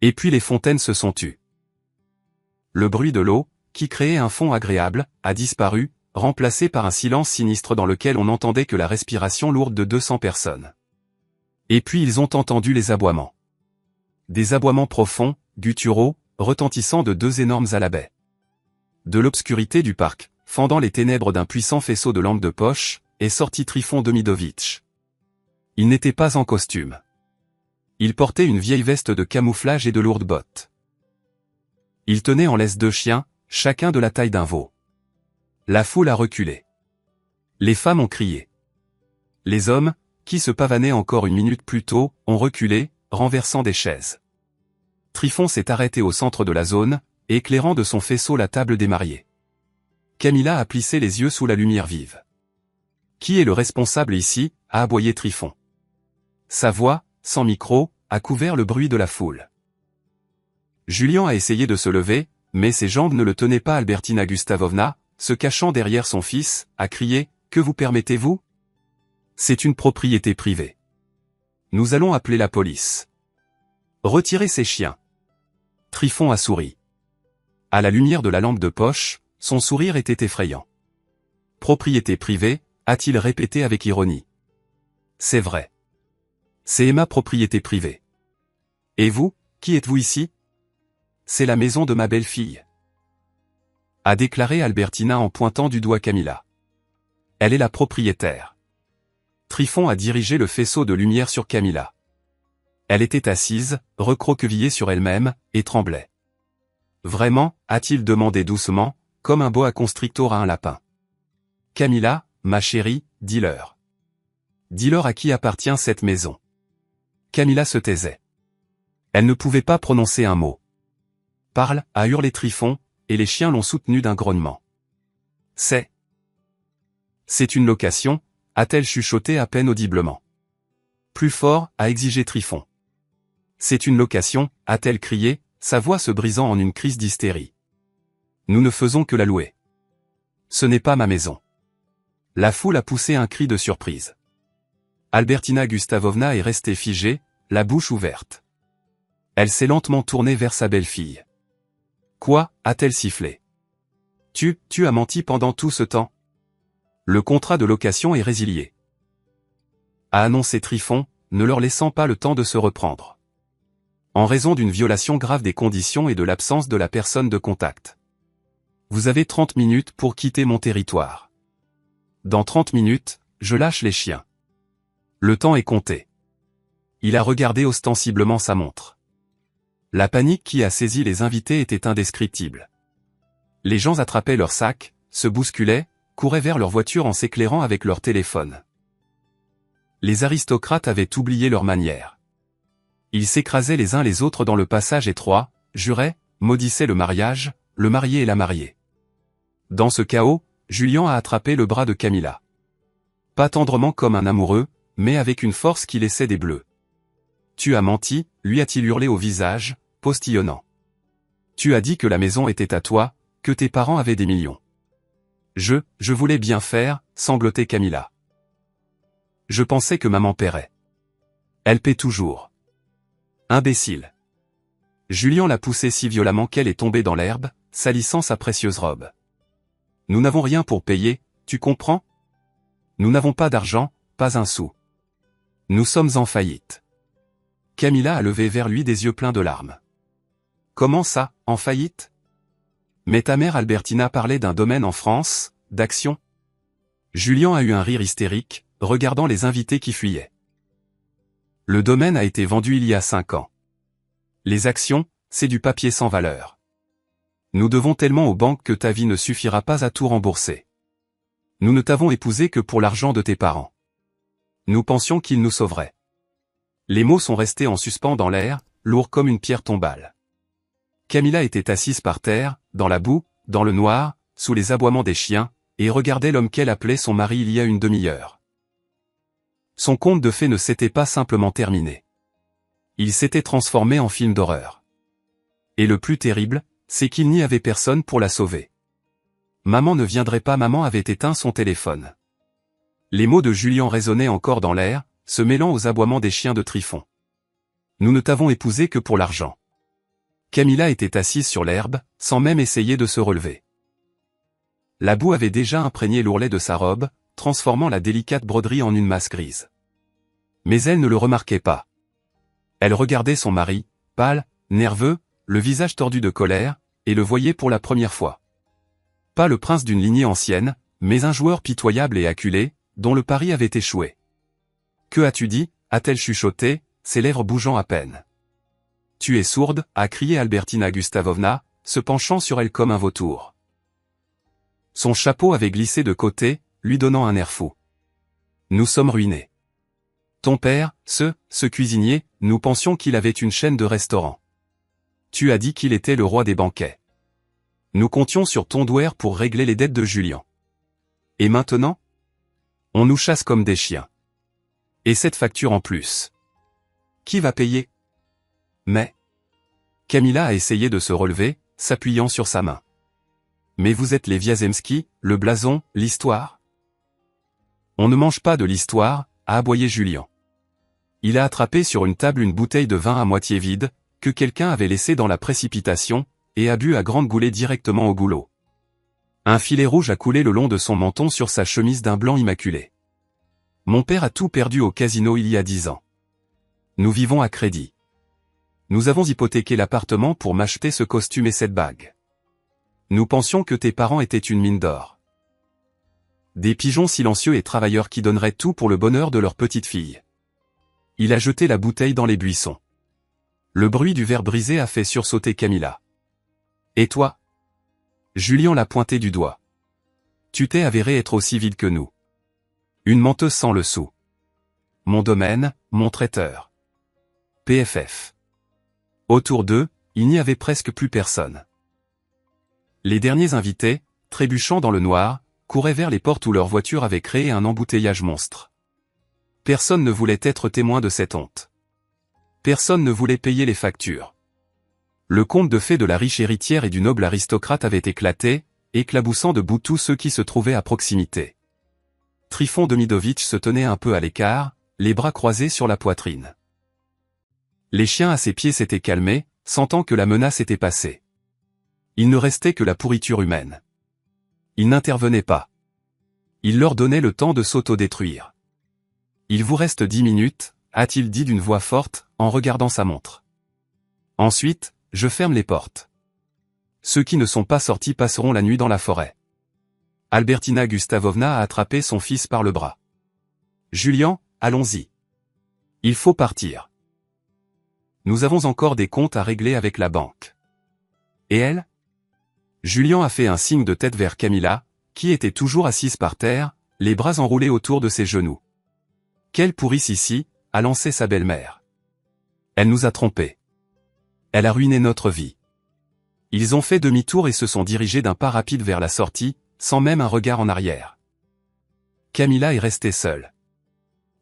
Et puis les fontaines se sont tues. Le bruit de l'eau, qui créait un fond agréable, a disparu, remplacé par un silence sinistre dans lequel on n'entendait que la respiration lourde de 200 personnes. Et puis ils ont entendu les aboiements. Des aboiements profonds, gutturaux, retentissant de 2 énormes alabais. De l'obscurité du parc, fendant les ténèbres d'un puissant faisceau de lampe de poche, est sorti Tryphon Demidovitch. Il n'était pas en costume. Il portait une vieille veste de camouflage et de lourdes bottes. Il tenait en laisse 2 chiens, chacun de la taille d'un veau. La foule a reculé. Les femmes ont crié. Les hommes, qui se pavanaient encore une minute plus tôt, ont reculé, renversant des chaises. Tryphon s'est arrêté au centre de la zone, éclairant de son faisceau la table des mariés. Camilla a plissé les yeux sous la lumière vive. « Qui est le responsable ici » a aboyé Tryphon. Sa voix, sans micro, a couvert le bruit de la foule. Julien a essayé de se lever, mais ses jambes ne le tenaient pas. Albertina Gustavovna, se cachant derrière son fils, a crié « Que vous permettez-vous ? C'est une propriété privée. Nous allons appeler la police. Retirez ces chiens. » Tryphon a souri. À la lumière de la lampe de poche, son sourire était effrayant. « Propriété privée » a-t-il répété avec ironie. « C'est vrai. C'est ma propriété privée. Et vous, qui êtes-vous ici ? C'est la maison de ma belle-fille. » a déclaré Albertina en pointant du doigt Camilla. Elle est la propriétaire. Tryphon a dirigé le faisceau de lumière sur Camilla. Elle était assise, recroquevillée sur elle-même, et tremblait. « Vraiment » a-t-il demandé doucement, comme un boa constrictor à un lapin. « Camilla, ma chérie, dis-leur. Dis-leur à qui appartient cette maison. » Camilla se taisait. Elle ne pouvait pas prononcer un mot. « Parle » a hurlé Tryphon, et les chiens l'ont soutenu d'un grognement. « C'est une location » a-t-elle chuchoté à peine audiblement. Plus fort, a exigé Tryphon. « C'est une location » a-t-elle crié, sa voix se brisant en une crise d'hystérie. « Nous ne faisons que la louer. Ce n'est pas ma maison. » La foule a poussé un cri de surprise. Albertina Gustavovna est restée figée, la bouche ouverte. Elle s'est lentement tournée vers sa belle-fille. « Quoi » a-t-elle sifflé. « Tu as menti pendant tout ce temps ? Le contrat de location est résilié. » a annoncé Tryphon, ne leur laissant pas le temps de se reprendre. En raison d'une violation grave des conditions et de l'absence de la personne de contact. Vous avez 30 minutes pour quitter mon territoire. Dans 30 minutes, je lâche les chiens. Le temps est compté. Il a regardé ostensiblement sa montre. La panique qui a saisi les invités était indescriptible. Les gens attrapaient leurs sacs, se bousculaient, couraient vers leur voiture en s'éclairant avec leur téléphone. Les aristocrates avaient oublié leur manière. Ils s'écrasaient les uns les autres dans le passage étroit, juraient, maudissaient le mariage, le marié et la mariée. Dans ce chaos, Julien a attrapé le bras de Camilla. Pas tendrement comme un amoureux, mais avec une force qui laissait des bleus. tu as menti, lui a-t-il hurlé au visage, postillonnant. Tu as dit que la maison était à toi, que tes parents avaient des millions. Je voulais bien faire, sanglotait Camilla. Je pensais que maman paierait. Elle paie toujours. Imbécile. Julien l'a poussée si violemment qu'elle est tombée dans l'herbe, salissant sa précieuse robe. Nous n'avons rien pour payer, tu comprends? Nous n'avons pas d'argent, pas un sou. Nous sommes en faillite. Camilla a levé vers lui des yeux pleins de larmes. Comment ça, en faillite? Mais ta mère Albertina parlait d'un domaine en France, d'action. Julien a eu un rire hystérique, regardant les invités qui fuyaient. Le domaine a été vendu il y a 5 ans. Les actions, c'est du papier sans valeur. Nous devons tellement aux banques que ta vie ne suffira pas à tout rembourser. Nous ne t'avons épousé que pour l'argent de tes parents. Nous pensions qu'ils nous sauveraient. Les mots sont restés en suspens dans l'air, lourds comme une pierre tombale. Camilla était assise par terre, dans la boue, dans le noir, sous les aboiements des chiens, et regardait l'homme qu'elle appelait son mari il y a une demi-heure. Son conte de fées ne s'était pas simplement terminé. Il s'était transformé en film d'horreur. Et le plus terrible, c'est qu'il n'y avait personne pour la sauver. Maman ne viendrait pas, maman avait éteint son téléphone. Les mots de Julien résonnaient encore dans l'air, se mêlant aux aboiements des chiens de Trifon. Nous ne t'avons épousé que pour l'argent. Camilla était assise sur l'herbe, sans même essayer de se relever. La boue avait déjà imprégné l'ourlet de sa robe, transformant la délicate broderie en une masse grise. Mais elle ne le remarquait pas. Elle regardait son mari, pâle, nerveux, le visage tordu de colère, et le voyait pour la première fois. Pas le prince d'une lignée ancienne, mais un joueur pitoyable et acculé, dont le pari avait échoué. « Que as-tu dit » a-t-elle chuchoté, ses lèvres bougeant à peine. « Tu es sourde » a crié Albertina Gustavovna, se penchant sur elle comme un vautour. Son chapeau avait glissé de côté, lui donnant un air fou. « Nous sommes ruinés. Ton père, ce cuisinier, nous pensions qu'il avait une chaîne de restaurants. Tu as dit qu'il était le roi des banquets. Nous comptions sur ton douaire pour régler les dettes de Julien. Et maintenant? On nous chasse comme des chiens. Et cette facture en plus. Qui va payer? Mais... Camilla a essayé de se relever, s'appuyant sur sa main. Mais vous êtes les Wiazemski, le blason, l'histoire? On ne mange pas de l'histoire, a aboyé Julien. Il a attrapé sur une table une bouteille de vin à moitié vide, que quelqu'un avait laissée dans la précipitation, et a bu à grandes goulées directement au goulot. Un filet rouge a coulé le long de son menton sur sa chemise d'un blanc immaculé. Mon père a tout perdu au casino il y a 10 ans. Nous vivons à crédit. Nous avons hypothéqué l'appartement pour m'acheter ce costume et cette bague. Nous pensions que tes parents étaient une mine d'or. Des pigeons silencieux et travailleurs qui donneraient tout pour le bonheur de leur petite fille. Il a jeté la bouteille dans les buissons. Le bruit du verre brisé a fait sursauter Camilla. Et toi? Julien l'a pointé du doigt. Tu t'es avéré être aussi vide que nous. Une menteuse sans le sou. Mon domaine, mon traiteur. PFF. Autour d'eux, il n'y avait presque plus personne. Les derniers invités, trébuchant dans le noir, couraient vers les portes où leur voiture avait créé un embouteillage monstre. Personne ne voulait être témoin de cette honte. Personne ne voulait payer les factures. Le conte de fées de la riche héritière et du noble aristocrate avait éclaté, éclaboussant debout tous ceux qui se trouvaient à proximité. Trifon Demidovitch se tenait un peu à l'écart, les bras croisés sur la poitrine. Les chiens à ses pieds s'étaient calmés, sentant que la menace était passée. Il ne restait que la pourriture humaine. Il n'intervenait pas. Il leur donnait le temps de s'autodétruire. « Il vous reste 10 minutes, a-t-il dit d'une voix forte, en regardant sa montre. Ensuite, je ferme les portes. Ceux qui ne sont pas sortis passeront la nuit dans la forêt. Albertina Gustavovna a attrapé son fils par le bras. Julien, allons-y. Il faut partir. Nous avons encore des comptes à régler avec la banque. Et elle? Julien a fait un signe de tête vers Camilla, qui était toujours assise par terre, les bras enroulés autour de ses genoux. Quelle pourrice ici, a lancé sa belle-mère. Elle nous a trompés. Elle a ruiné notre vie. Ils ont fait demi-tour et se sont dirigés d'un pas rapide vers la sortie, sans même un regard en arrière. Camilla est restée seule.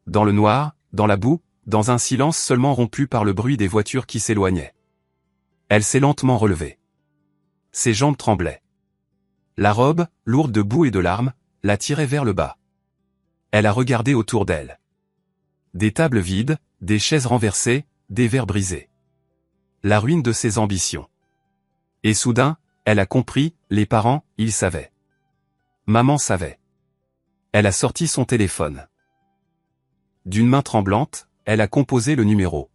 Dans le noir, dans la boue, dans un silence seulement rompu par le bruit des voitures qui s'éloignaient. Elle s'est lentement relevée. Ses jambes tremblaient. La robe, lourde de boue et de larmes, la tirait vers le bas. Elle a regardé autour d'elle. Des tables vides, des chaises renversées, des verres brisés. La ruine de ses ambitions. Et soudain, elle a compris, les parents, ils savaient. Maman savait. Elle a sorti son téléphone. D'une main tremblante, elle a composé le numéro.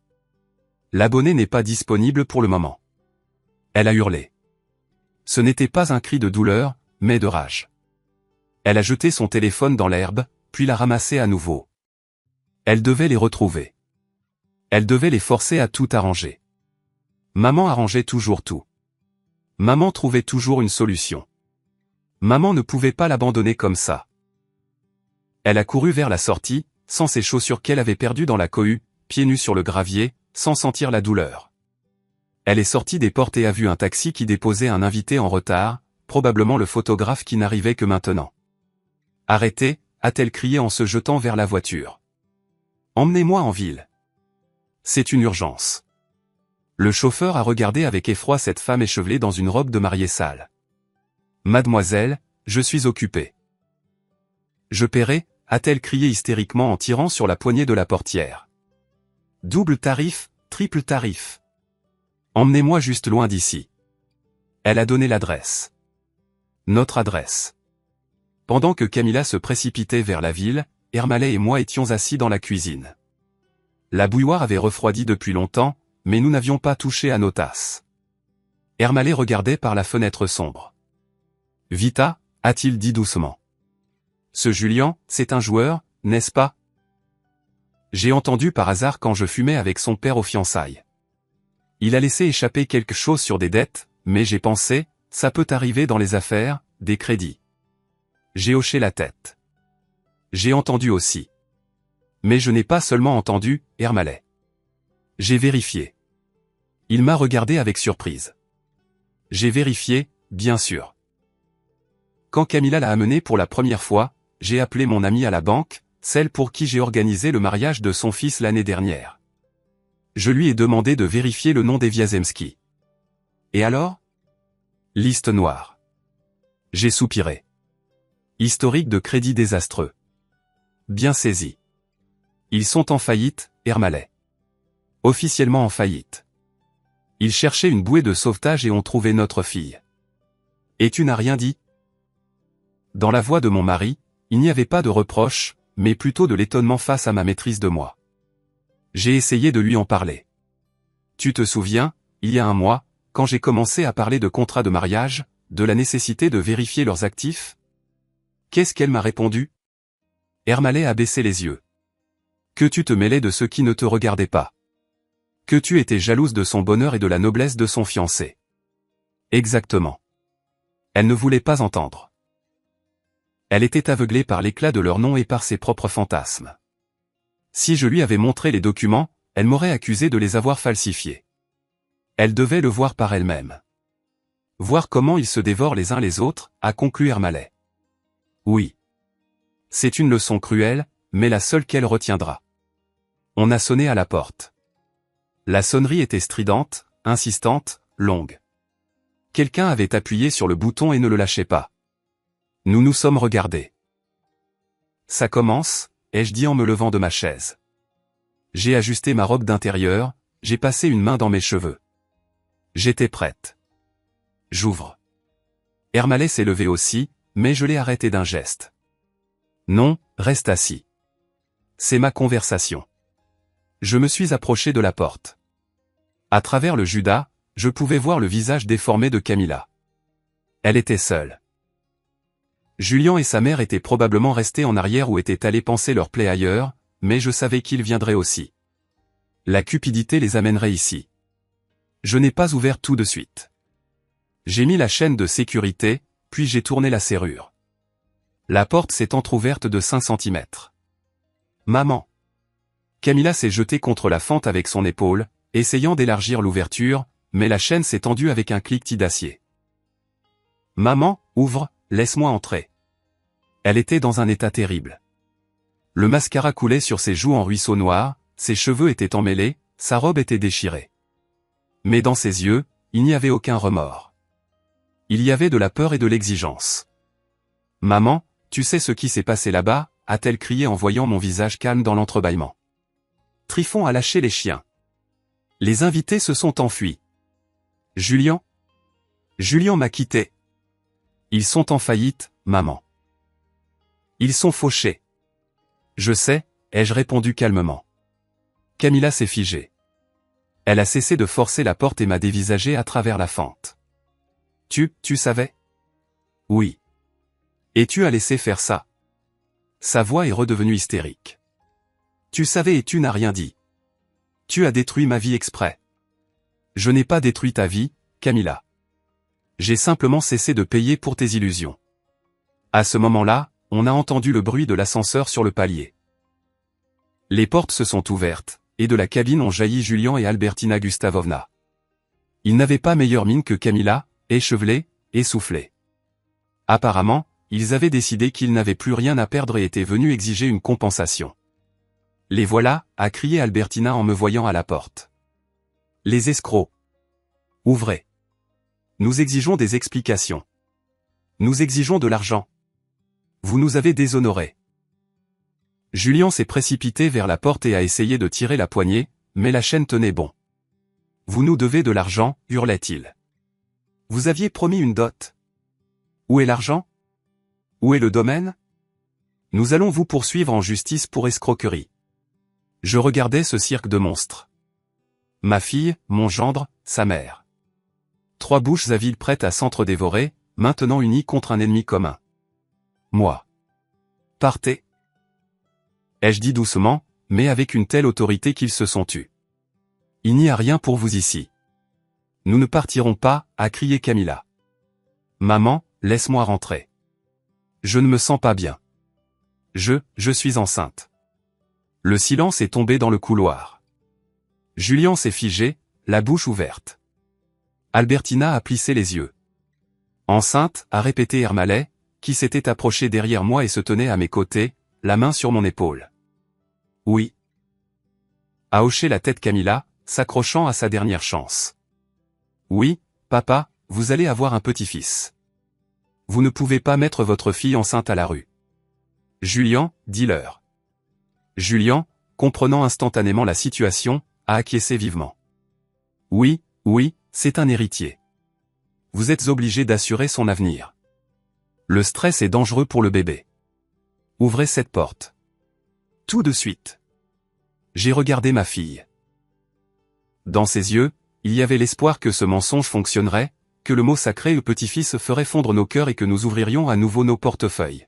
L'abonné n'est pas disponible pour le moment. Elle a hurlé. Ce n'était pas un cri de douleur, mais de rage. Elle a jeté son téléphone dans l'herbe, puis l'a ramassé à nouveau. Elle devait les retrouver. Elle devait les forcer à tout arranger. Maman arrangeait toujours tout. Maman trouvait toujours une solution. Maman ne pouvait pas l'abandonner comme ça. Elle a couru vers la sortie, sans ses chaussures qu'elle avait perdues dans la cohue, pieds nus sur le gravier, sans sentir la douleur. Elle est sortie des portes et a vu un taxi qui déposait un invité en retard, probablement le photographe qui n'arrivait que maintenant. « Arrêtez » a-t-elle crié en se jetant vers la voiture. « Emmenez-moi en ville. C'est une urgence. » Le chauffeur a regardé avec effroi cette femme échevelée dans une robe de mariée sale. « Mademoiselle, je suis occupée. »« Je paierai » a-t-elle crié hystériquement en tirant sur la poignée de la portière. « Double tarif, triple tarif. Emmenez-moi juste loin d'ici. » Elle a donné l'adresse. Notre adresse. Pendant que Camilla se précipitait vers la ville, Ermalais et moi étions assis dans la cuisine. La bouilloire avait refroidi depuis longtemps, mais nous n'avions pas touché à nos tasses. Ermalais regardait par la fenêtre sombre. « Vita » a-t-il dit doucement. « Ce Julien, c'est un joueur, n'est-ce pas ?» J'ai entendu par hasard quand je fumais avec son père aux fiançailles. Il a laissé échapper quelque chose sur des dettes, mais j'ai pensé, ça peut arriver dans les affaires, des crédits. J'ai hoché la tête. J'ai entendu aussi. Mais je n'ai pas seulement entendu, Ermalais. J'ai vérifié. Il m'a regardé avec surprise. J'ai vérifié, bien sûr. Quand Camilla l'a amené pour la première fois, j'ai appelé mon amie à la banque, celle pour qui j'ai organisé le mariage de son fils l'année dernière. Je lui ai demandé de vérifier le nom des Wiazemski. Et alors? Liste noire. J'ai soupiré. Historique de crédit désastreux. Bien saisi. Ils sont en faillite, Ermalais. Officiellement en faillite. Ils cherchaient une bouée de sauvetage et ont trouvé notre fille. Et tu n'as rien dit? Dans la voix de mon mari, il n'y avait pas de reproche, mais plutôt de l'étonnement face à ma maîtrise de moi. J'ai essayé de lui en parler. Tu te souviens, il y a un mois, quand j'ai commencé à parler de contrat de mariage, de la nécessité de vérifier leurs actifs? Qu'est-ce qu'elle m'a répondu? Ermalais a baissé les yeux. Que tu te mêlais de ceux qui ne te regardaient pas. Que tu étais jalouse de son bonheur et de la noblesse de son fiancé. Exactement. Elle ne voulait pas entendre. Elle était aveuglée par l'éclat de leur nom et par ses propres fantasmes. Si je lui avais montré les documents, elle m'aurait accusé de les avoir falsifiés. Elle devait le voir par elle-même. Voir comment ils se dévorent les uns les autres, a conclu Ermalais. Oui. C'est une leçon cruelle, mais la seule qu'elle retiendra. On a sonné à la porte. La sonnerie était stridente, insistante, longue. Quelqu'un avait appuyé sur le bouton et ne le lâchait pas. Nous nous sommes regardés. Ça commence, ai-je dit en me levant de ma chaise. J'ai ajusté ma robe d'intérieur, j'ai passé une main dans mes cheveux. J'étais prête. J'ouvre. Ermalais s'est levé aussi, mais je l'ai arrêté d'un geste. Non, reste assis. C'est ma conversation. Je me suis approché de la porte. À travers le judas, je pouvais voir le visage déformé de Camilla. Elle était seule. Julien et sa mère étaient probablement restés en arrière ou étaient allés panser leur plaie ailleurs, mais je savais qu'ils viendraient aussi. La cupidité les amènerait ici. Je n'ai pas ouvert tout de suite. J'ai mis la chaîne de sécurité, puis j'ai tourné la serrure. La porte s'est entr'ouverte de 5 centimètres. Maman. Camilla s'est jetée contre la fente avec son épaule, essayant d'élargir l'ouverture, mais la chaîne s'est tendue avec un cliquetis d'acier. Maman, ouvre, laisse-moi entrer. Elle était dans un état terrible. Le mascara coulait sur ses joues en ruisseaux noirs, ses cheveux étaient emmêlés, sa robe était déchirée. Mais dans ses yeux, il n'y avait aucun remords. Il y avait de la peur et de l'exigence. « Maman, tu sais ce qui s'est passé là-bas » a-t-elle crié en voyant mon visage calme dans l'entrebâillement. Trifon a lâché les chiens. Les invités se sont enfuis. Julian m'a quitté. Ils sont en faillite, maman. Ils sont fauchés. Je sais, ai-je répondu calmement. Camilla s'est figée. Elle a cessé de forcer la porte et m'a dévisagé à travers la fente. Tu savais? Oui. Et tu as laissé faire ça? Sa voix est redevenue hystérique. Tu savais et tu n'as rien dit. Tu as détruit ma vie exprès. Je n'ai pas détruit ta vie, Camilla. J'ai simplement cessé de payer pour tes illusions. À ce moment-là, on a entendu le bruit de l'ascenseur sur le palier. Les portes se sont ouvertes, et de la cabine ont jailli Julian et Albertina Gustavovna. Ils n'avaient pas meilleure mine que Camilla, échevelés, essoufflés. Apparemment, ils avaient décidé qu'ils n'avaient plus rien à perdre et étaient venus exiger une compensation. « Les voilà » a crié Albertina en me voyant à la porte. « Les escrocs. Ouvrez. Nous exigeons des explications. Nous exigeons de l'argent. Vous nous avez déshonorés. » Julian s'est précipité vers la porte et a essayé de tirer la poignée, mais la chaîne tenait bon. « Vous nous devez de l'argent » hurlait-il. « Vous aviez promis une dot. Où est l'argent? Où est le domaine? Nous allons vous poursuivre en justice pour escroquerie. » Je regardais ce cirque de monstres. Ma fille, mon gendre, sa mère. Trois bouches aviles prêtes à s'entre-dévorer, maintenant unies contre un ennemi commun. Moi. Partez. Ai-je dit doucement, mais avec une telle autorité qu'ils se sont tus. Il n'y a rien pour vous ici. Nous ne partirons pas, a crié Camilla. Maman, laisse-moi rentrer. Je ne me sens pas bien. Je suis enceinte. Le silence est tombé dans le couloir. Julian s'est figé, la bouche ouverte. Albertina a plissé les yeux. Enceinte, a répété Ermalet, qui s'était approché derrière moi et se tenait à mes côtés, la main sur mon épaule. Oui. A hoché la tête Camilla, s'accrochant à sa dernière chance. Oui, papa, vous allez avoir un petit-fils. Vous ne pouvez pas mettre votre fille enceinte à la rue. Julian, dis-leur. Julian, comprenant instantanément la situation, a acquiescé vivement. Oui, c'est un héritier. Vous êtes obligé d'assurer son avenir. Le stress est dangereux pour le bébé. Ouvrez cette porte. Tout de suite. J'ai regardé ma fille. Dans ses yeux, il y avait l'espoir que ce mensonge fonctionnerait, que le mot sacré au petit-fils ferait fondre nos cœurs et que nous ouvririons à nouveau nos portefeuilles.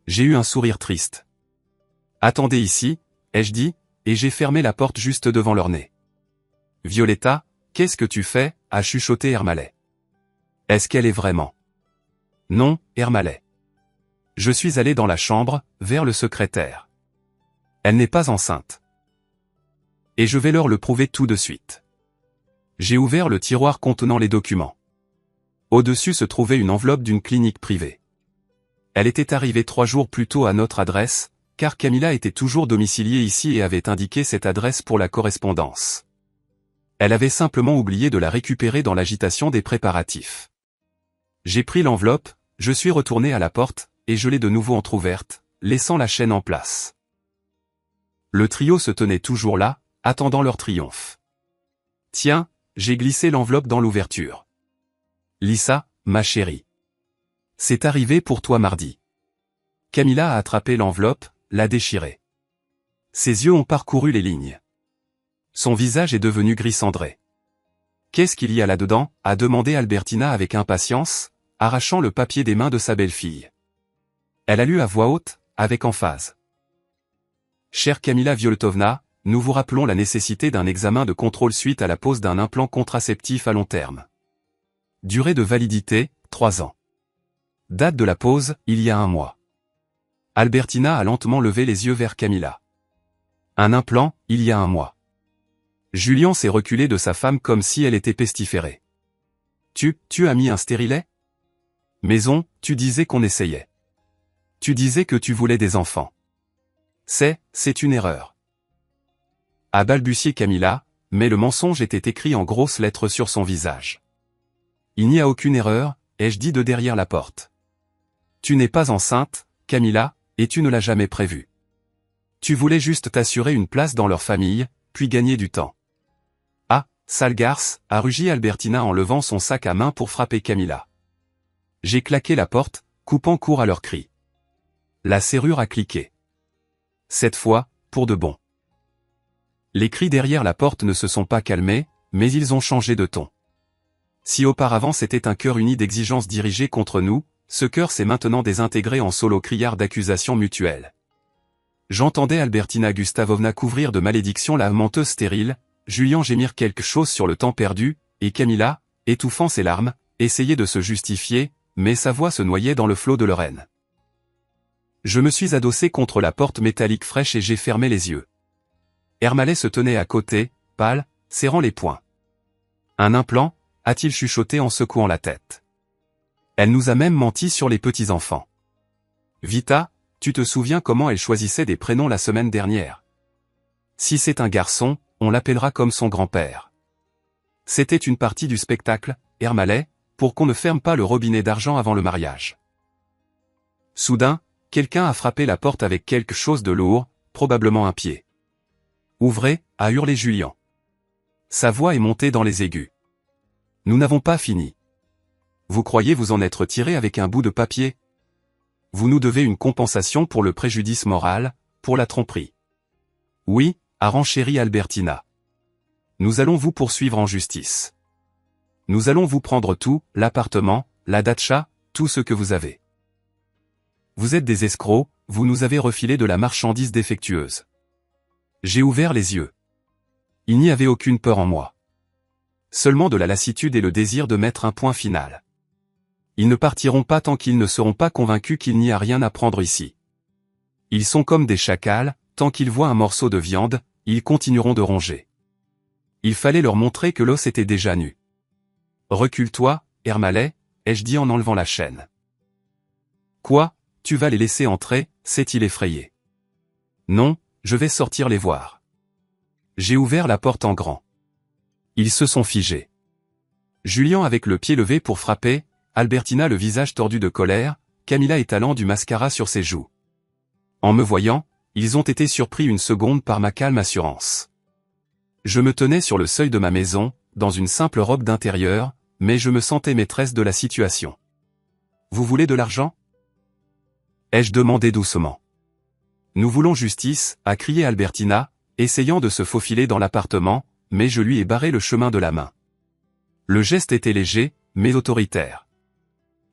J'ai eu un sourire triste. Attendez ici, ai-je dit, et j'ai fermé la porte juste devant leur nez. Violetta, qu'est-ce que tu fais, a chuchoté Ermalet. Est-ce qu'elle est vraiment? Non, Ermalet. Je suis allé dans la chambre, vers le secrétaire. Elle n'est pas enceinte. Et je vais leur le prouver tout de suite. J'ai ouvert le tiroir contenant les documents. Au-dessus se trouvait une enveloppe d'une clinique privée. Elle était arrivée 3 jours plus tôt à notre adresse, car Camilla était toujours domiciliée ici et avait indiqué cette adresse pour la correspondance. Elle avait simplement oublié de la récupérer dans l'agitation des préparatifs. J'ai pris l'enveloppe, je suis retourné à la porte, et je l'ai de nouveau entr'ouverte, laissant la chaîne en place. Le trio se tenait toujours là, attendant leur triomphe. Tiens, j'ai glissé l'enveloppe dans l'ouverture. Lisa, ma chérie. C'est arrivé pour toi mardi. Camilla a attrapé l'enveloppe, l'a déchirée. Ses yeux ont parcouru les lignes. Son visage est devenu gris cendré. Qu'est-ce qu'il y a là-dedans, a demandé Albertina avec impatience, arrachant le papier des mains de sa belle-fille. Elle a lu à voix haute, avec emphase. Chère Camilla Violetovna, nous vous rappelons la nécessité d'un examen de contrôle suite à la pose d'un implant contraceptif à long terme. Durée de validité, 3 ans. Date de la pose, il y a 1 mois. Albertina a lentement levé les yeux vers Camilla. Un implant, il y a 1 mois. Julian s'est reculé de sa femme comme si elle était pestiférée. Tu as mis un stérilet? Maison, tu disais qu'on essayait. Tu disais que tu voulais des enfants. C'est une erreur. A balbutié Camilla, mais le mensonge était écrit en grosses lettres sur son visage. Il n'y a aucune erreur, ai-je dit de derrière la porte. Tu n'es pas enceinte, Camilla, et tu ne l'as jamais prévu. Tu voulais juste t'assurer une place dans leur famille, puis gagner du temps. Ah, sale garce, a rugi Albertina en levant son sac à main pour frapper Camilla. J'ai claqué la porte, coupant court à leurs cris. La serrure a cliqué. Cette fois, pour de bon. Les cris derrière la porte ne se sont pas calmés, mais ils ont changé de ton. Si auparavant c'était un chœur uni d'exigences dirigées contre nous, ce chœur s'est maintenant désintégré en solo criard d'accusations mutuelles. J'entendais Albertina Gustavovna couvrir de malédictions la menteuse stérile, Julien gémir quelque chose sur le temps perdu, et Camilla, étouffant ses larmes, essayait de se justifier, mais sa voix se noyait dans le flot de leur haine. Je me suis adossé contre la porte métallique fraîche et j'ai fermé les yeux. Ermalet se tenait à côté, pâle, serrant les poings. Un implant, a-t-il chuchoté en secouant la tête. Elle nous a même menti sur les petits-enfants. Vita, tu te souviens comment elle choisissait des prénoms la semaine dernière? Si c'est un garçon, on l'appellera comme son grand-père. C'était une partie du spectacle, Ermalet, pour qu'on ne ferme pas le robinet d'argent avant le mariage. Soudain, quelqu'un a frappé la porte avec quelque chose de lourd, probablement un pied. Ouvrez, a hurlé Julien. Sa voix est montée dans les aigus. Nous n'avons pas fini. Vous croyez vous en être tiré avec un bout de papier? Vous nous devez une compensation pour le préjudice moral, pour la tromperie. Oui, a renchéri Albertina. Nous allons vous poursuivre en justice. Nous allons vous prendre tout, l'appartement, la datcha, tout ce que vous avez. Vous êtes des escrocs, vous nous avez refilé de la marchandise défectueuse. J'ai ouvert les yeux. Il n'y avait aucune peur en moi. Seulement de la lassitude et le désir de mettre un point final. Ils ne partiront pas tant qu'ils ne seront pas convaincus qu'il n'y a rien à prendre ici. Ils sont comme des chacals, tant qu'ils voient un morceau de viande, ils continueront de ronger. Il fallait leur montrer que l'os était déjà nu. Recule-toi, Ermalet, ai-je dit en enlevant la chaîne. Quoi, tu vas les laisser entrer, s'est-il effrayé. Non, je vais sortir les voir. J'ai ouvert la porte en grand. Ils se sont figés. Julien avec le pied levé pour frapper, Albertina le visage tordu de colère, Camilla étalant du mascara sur ses joues. En me voyant, ils ont été surpris une seconde par ma calme assurance. Je me tenais sur le seuil de ma maison, dans une simple robe d'intérieur, mais je me sentais maîtresse de la situation. Vous voulez de l'argent? Ai-je demandé doucement. Nous voulons justice, a crié Albertina, essayant de se faufiler dans l'appartement, mais je lui ai barré le chemin de la main. Le geste était léger, mais autoritaire.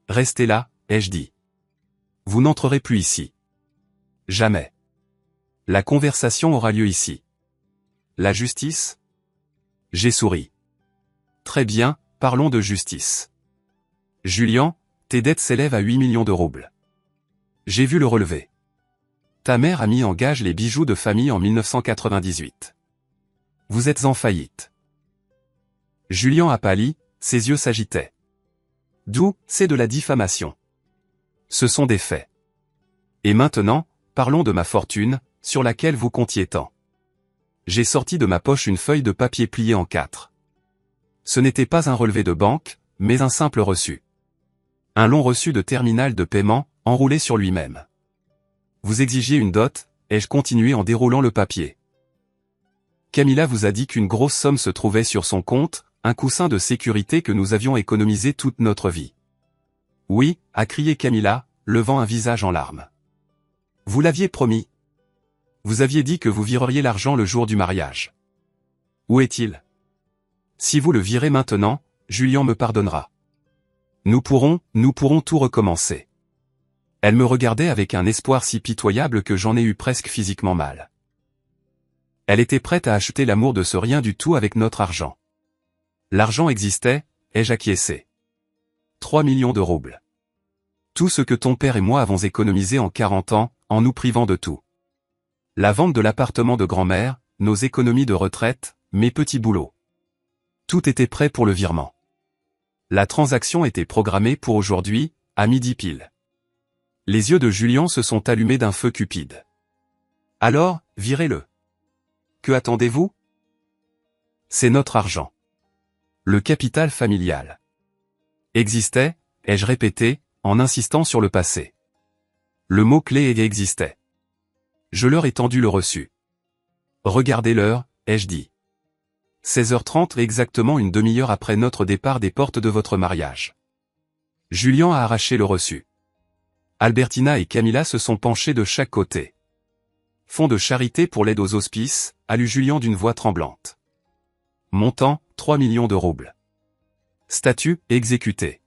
Restez là, ai-je dit. Vous n'entrerez plus ici. Jamais. La conversation aura lieu ici. La justice? J'ai souri. Très bien, parlons de justice. Julien, tes dettes s'élèvent à 8 millions de roubles. J'ai vu le relevé. Ta mère a mis en gage les bijoux de famille en 1998. Vous êtes en faillite. Julien a pâli, ses yeux s'agitaient. D'où, c'est de la diffamation. Ce sont des faits. Et maintenant, parlons de ma fortune, sur laquelle vous comptiez tant. J'ai sorti de ma poche une feuille de papier pliée en 4. Ce n'était pas un relevé de banque, mais un simple reçu. Un long reçu de terminal de paiement, enroulé sur lui-même. Vous exigiez une dot, ai-je continué en déroulant le papier. Camilla vous a dit qu'une grosse somme se trouvait sur son compte, un coussin de sécurité que nous avions économisé toute notre vie. Oui, a crié Camilla, levant un visage en larmes. Vous l'aviez promis. Vous aviez dit que vous vireriez l'argent le jour du mariage. Où est-il? Si vous le virez maintenant, Julien me pardonnera. Nous pourrons tout recommencer. Elle me regardait avec un espoir si pitoyable que j'en ai eu presque physiquement mal. Elle était prête à acheter l'amour de ce rien du tout avec notre argent. L'argent existait, ai-je acquiescé. 3 millions de roubles. Tout ce que ton père et moi avons économisé en 40 ans, en nous privant de tout. La vente de l'appartement de grand-mère, nos économies de retraite, mes petits boulots. Tout était prêt pour le virement. La transaction était programmée pour aujourd'hui, à midi pile. Les yeux de Julien se sont allumés d'un feu cupide. Alors, virez-le. que attendez-vous? C'est notre argent. Le capital familial. Existait, ai-je répété, en insistant sur le passé. Le mot-clé est existait. Je leur ai tendu le reçu. Regardez l'heure, ai-je dit. 16h30 exactement une demi-heure après notre départ des portes de votre mariage. Julien a arraché le reçu. Albertina et Camilla se sont penchés de chaque côté. Fonds de charité pour l'aide aux hospices, a lu Julien d'une voix tremblante. Montant, 3 millions de roubles. Statut, exécuté.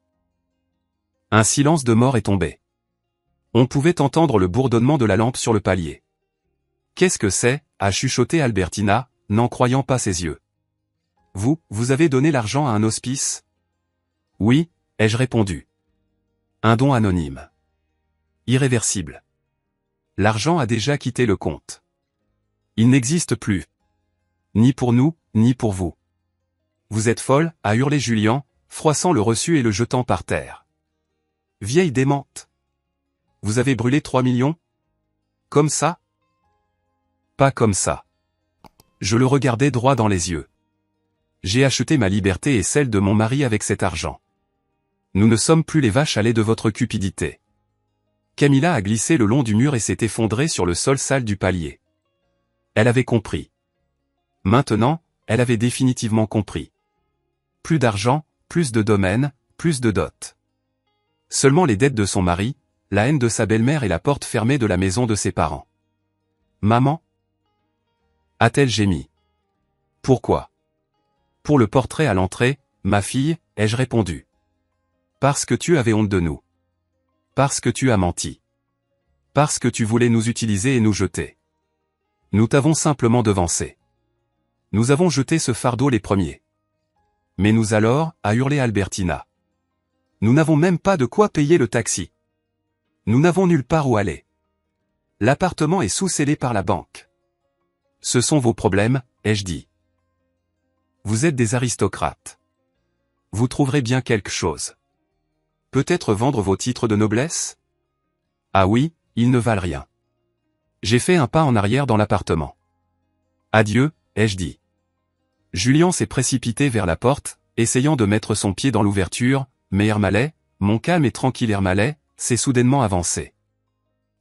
Un silence de mort est tombé. On pouvait entendre le bourdonnement de la lampe sur le palier. Qu'est-ce que c'est, a chuchoté Albertina, n'en croyant pas ses yeux. Vous avez donné l'argent à un hospice? Oui, ai-je répondu. Un don anonyme. Irréversible. L'argent a déjà quitté le compte. Il n'existe plus. Ni pour nous, ni pour vous. Vous êtes folle, a hurlé Julien, froissant le reçu et le jetant par terre. Vieille démente. Vous avez brûlé 3 millions? Comme ça? Pas comme ça. Je le regardais droit dans les yeux. J'ai acheté ma liberté et celle de mon mari avec cet argent. Nous ne sommes plus les vaches à lait de votre cupidité. Camilla a glissé le long du mur et s'est effondrée sur le sol sale du palier. Elle avait compris. Maintenant, elle avait définitivement compris. Plus d'argent, plus de domaines, plus de dot. Seulement les dettes de son mari, la haine de sa belle-mère et la porte fermée de la maison de ses parents. Maman? A-t-elle gémi. Pourquoi? Pour le portrait à l'entrée, ma fille, ai-je répondu. Parce que tu avais honte de nous. Parce que tu as menti. Parce que tu voulais nous utiliser et nous jeter. Nous t'avons simplement devancé. Nous avons jeté ce fardeau les premiers. Mais nous alors, a hurlé Albertina. Nous n'avons même pas de quoi payer le taxi. Nous n'avons nulle part où aller. L'appartement est sous-scellé par la banque. Ce sont vos problèmes, ai-je dit. Vous êtes des aristocrates. Vous trouverez bien quelque chose. Peut-être vendre vos titres de noblesse? Ah oui, ils ne valent rien. J'ai fait un pas en arrière dans l'appartement. Adieu, ai-je dit. Julien s'est précipité vers la porte, essayant de mettre son pied dans l'ouverture, mais Ermalet, mon calme et tranquille Ermalet, s'est soudainement avancé.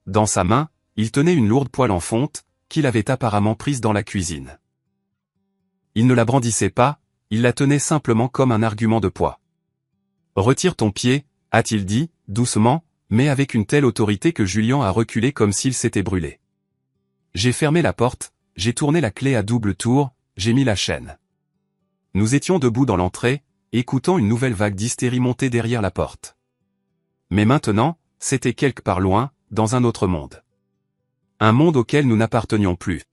Dans sa main, il tenait une lourde poêle en fonte, qu'il avait apparemment prise dans la cuisine. Il ne la brandissait pas, il la tenait simplement comme un argument de poids. Retire ton pied, a-t-il dit, doucement, mais avec une telle autorité que Julien a reculé comme s'il s'était brûlé. J'ai fermé la porte, j'ai tourné la clé à double tour, j'ai mis la chaîne. Nous étions debout dans l'entrée, écoutant une nouvelle vague d'hystérie monter derrière la porte. Mais maintenant, c'était quelque part loin, dans un autre monde. Un monde auquel nous n'appartenions plus.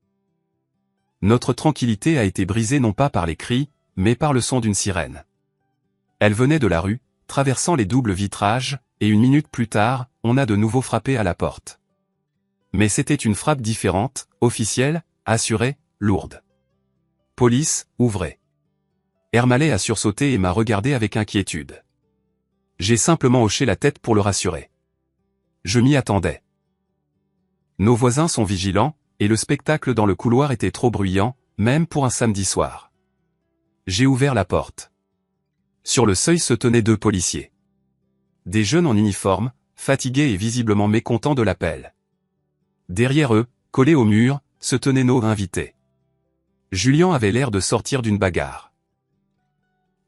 Notre tranquillité a été brisée non pas par les cris, mais par le son d'une sirène. Elle venait de la rue, traversant les doubles vitrages, et une minute plus tard, on a de nouveau frappé à la porte. Mais c'était une frappe différente, officielle, assurée, lourde. Police, ouvrez. Ermalet a sursauté et m'a regardé avec inquiétude. J'ai simplement hoché la tête pour le rassurer. Je m'y attendais. Nos voisins sont vigilants, et le spectacle dans le couloir était trop bruyant, même pour un samedi soir. J'ai ouvert la porte. Sur le seuil se tenaient 2 policiers. Des jeunes en uniforme, fatigués et visiblement mécontents de l'appel. Derrière eux, collés au mur, se tenaient nos invités. Julien avait l'air de sortir d'une bagarre.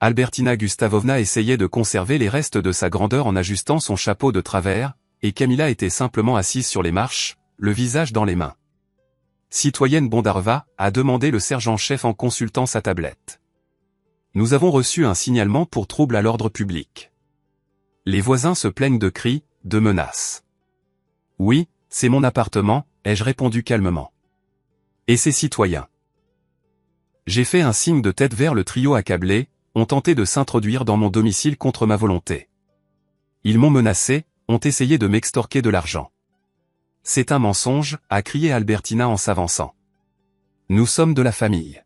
Albertina Gustavovna essayait de conserver les restes de sa grandeur en ajustant son chapeau de travers, et Camilla était simplement assise sur les marches, le visage dans les mains. Citoyenne Bondarva, a demandé le sergent-chef en consultant sa tablette. Nous avons reçu un signalement pour trouble à l'ordre public. Les voisins se plaignent de cris, de menaces. Oui, c'est mon appartement, ai-je répondu calmement. Et ces citoyens. J'ai fait un signe de tête vers le trio accablé, ont tenté de s'introduire dans mon domicile contre ma volonté. Ils m'ont menacé, ont essayé de m'extorquer de l'argent. C'est un mensonge, a crié Albertina en s'avançant. Nous sommes de la famille.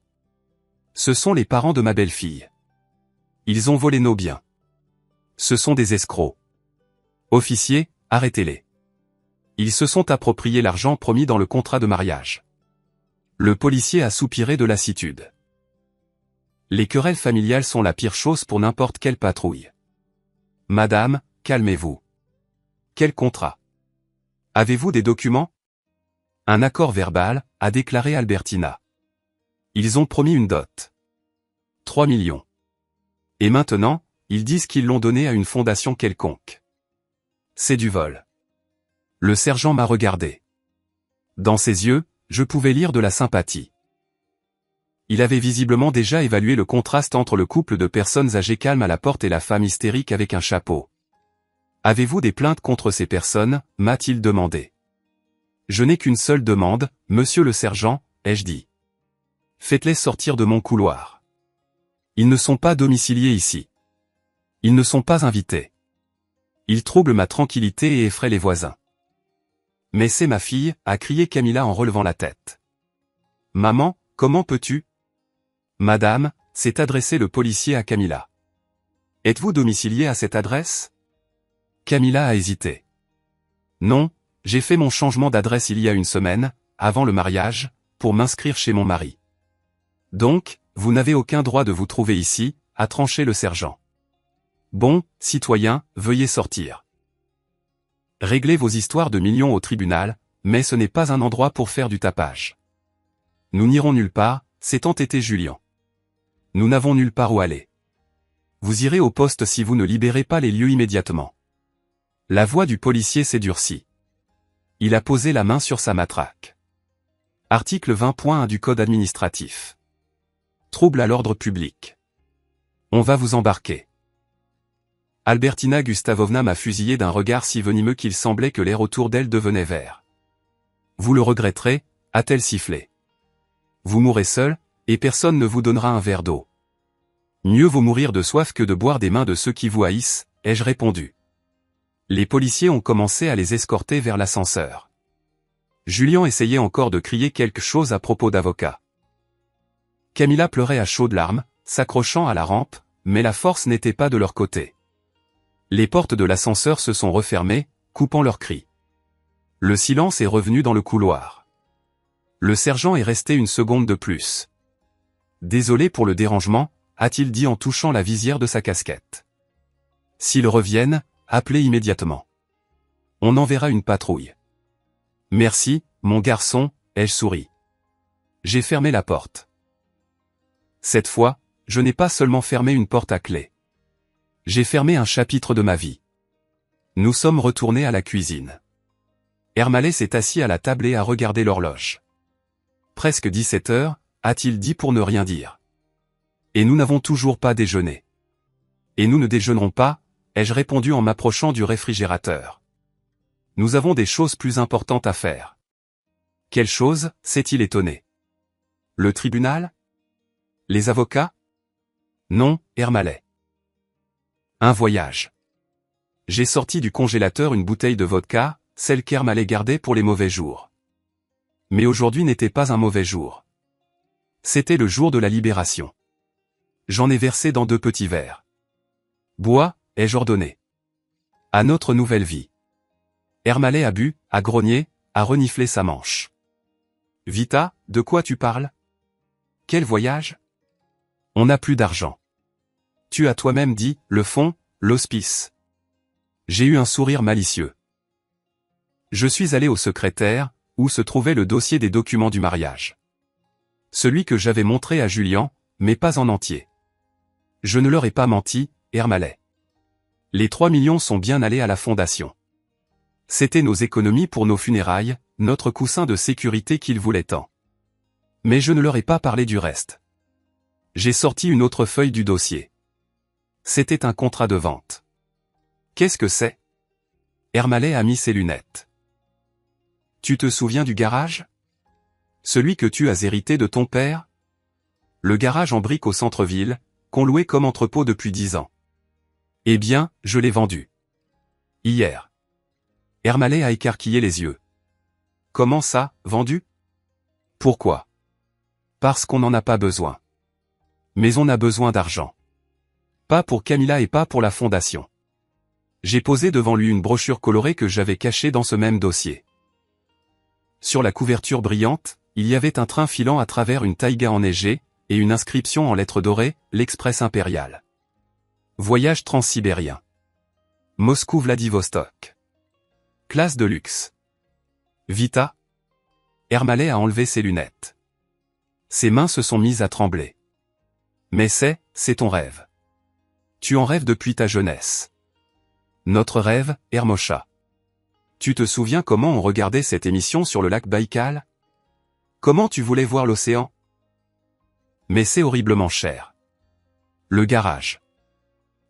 Ce sont les parents de ma belle-fille. Ils ont volé nos biens. Ce sont des escrocs. Officiers, arrêtez-les. Ils se sont appropriés l'argent promis dans le contrat de mariage. Le policier a soupiré de lassitude. Les querelles familiales sont la pire chose pour n'importe quelle patrouille. Madame, calmez-vous. Quel contrat? Avez-vous des documents? Un accord verbal, a déclaré Albertina. Ils ont promis une dot. 3 millions. Et maintenant, ils disent qu'ils l'ont donné à une fondation quelconque. C'est du vol. Le sergent m'a regardé. Dans ses yeux, je pouvais lire de la sympathie. Il avait visiblement déjà évalué le contraste entre le couple de personnes âgées calmes à la porte et la femme hystérique avec un chapeau. Avez-vous des plaintes contre ces personnes, m'a-t-il demandé. Je n'ai qu'une seule demande, monsieur le sergent, ai-je dit. Faites-les sortir de mon couloir. Ils ne sont pas domiciliés ici. Ils ne sont pas invités. Ils troublent ma tranquillité et effraient les voisins. Mais c'est ma fille, a crié Camilla en relevant la tête. Maman, comment peux-tu? Madame, s'est adressé le policier à Camilla. Êtes-vous domicilié à cette adresse? Camilla a hésité. Non, j'ai fait mon changement d'adresse il y a une semaine, avant le mariage, pour m'inscrire chez mon mari. Donc, vous n'avez aucun droit de vous trouver ici, a tranché le sergent. Bon, citoyen, veuillez sortir. Réglez vos histoires de millions au tribunal, mais ce n'est pas un endroit pour faire du tapage. Nous n'irons nulle part, s'est entêté Julien. Nous n'avons nulle part où aller. Vous irez au poste si vous ne libérez pas les lieux immédiatement. La voix du policier s'est durcie. Il a posé la main sur sa matraque. Article 20.1 du Code administratif. Trouble à l'ordre public. On va vous embarquer. Albertina Gustavovna m'a fusillé d'un regard si venimeux qu'il semblait que l'air autour d'elle devenait vert. Vous le regretterez, a-t-elle sifflé. Vous mourrez seul, et personne ne vous donnera un verre d'eau. Mieux vaut mourir de soif que de boire des mains de ceux qui vous haïssent, ai-je répondu. Les policiers ont commencé à les escorter vers l'ascenseur. Julien essayait encore de crier quelque chose à propos d'avocat. Camilla pleurait à chaudes larmes, s'accrochant à la rampe, mais la force n'était pas de leur côté. Les portes de l'ascenseur se sont refermées, coupant leurs cris. Le silence est revenu dans le couloir. Le sergent est resté une seconde de plus. Désolé pour le dérangement, a-t-il dit en touchant la visière de sa casquette. S'ils reviennent, appelez immédiatement. On enverra une patrouille. Merci, mon garçon, ai-je souri. J'ai fermé la porte. Cette fois, je n'ai pas seulement fermé une porte à clé. J'ai fermé un chapitre de ma vie. Nous sommes retournés à la cuisine. Ermalé s'est assis à la table et a regardé l'horloge. Presque 17 heures, a-t-il dit pour ne rien dire. Et nous n'avons toujours pas déjeuné. Et nous ne déjeunerons pas, ai-je répondu en m'approchant du réfrigérateur. Nous avons des choses plus importantes à faire. Quelle chose, s'est-il étonné. Le tribunal? Les avocats? Non, Ermalé. Un voyage. J'ai sorti du congélateur une bouteille de vodka, celle qu'Ermalé gardait pour les mauvais jours. Mais aujourd'hui n'était pas un mauvais jour. C'était le jour de la libération. J'en ai versé dans 2 petits verres. Bois, ai-je ordonné. À notre nouvelle vie. Ermalé a bu, a grogné, a reniflé sa manche. Vita, de quoi tu parles? Quel voyage? On n'a plus d'argent. Tu as toi-même dit, le fonds, l'hospice. J'ai eu un sourire malicieux. Je suis allé au secrétaire, où se trouvait le dossier des documents du mariage. Celui que j'avais montré à Julien, mais pas en entier. Je ne leur ai pas menti, Ermalé. Les 3 millions sont bien allés à la fondation. C'était nos économies pour nos funérailles, notre coussin de sécurité qu'ils voulaient tant. Mais je ne leur ai pas parlé du reste. J'ai sorti une autre feuille du dossier. C'était un contrat de vente. Qu'est-ce que c'est? Ermalé a mis ses lunettes. Tu te souviens du garage? Celui que tu as hérité de ton père? Le garage en briques au centre-ville, qu'on louait comme entrepôt depuis 10 ans. Eh bien, je l'ai vendu. Hier. Ermalé a écarquillé les yeux. Comment ça, vendu? Pourquoi? Parce qu'on n'en a pas besoin. Mais on a besoin d'argent. Pas pour Camilla et pas pour la fondation. J'ai posé devant lui une brochure colorée que j'avais cachée dans ce même dossier. Sur la couverture brillante, il y avait un train filant à travers une taïga enneigée, et une inscription en lettres dorées, l'Express impérial. Voyage transsibérien. Moscou-Vladivostok. Classe de luxe. Vita. Ermolai a enlevé ses lunettes. Ses mains se sont mises à trembler. Mais c'est ton rêve. Tu en rêves depuis ta jeunesse. Notre rêve, Hermosha. Tu te souviens comment on regardait cette émission sur le lac Baïkal? Comment tu voulais voir l'océan? Mais c'est horriblement cher. Le garage.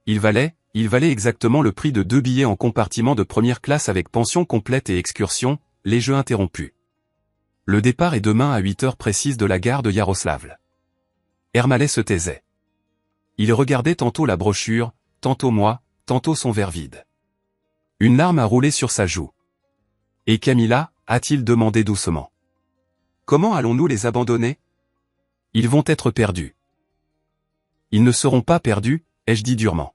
Il valait exactement le prix de 2 billets en compartiment de première classe avec pension complète et excursion, les jeux interrompus. Le départ est demain à 8 heures précises de la gare de Yaroslavl. Ermolai se taisait. Il regardait tantôt la brochure, tantôt moi, tantôt son verre vide. Une larme a roulé sur sa joue. Et Camilla, a-t-il demandé doucement. Comment allons-nous les abandonner? Ils vont être perdus. Ils ne seront pas perdus, ai-je dit durement.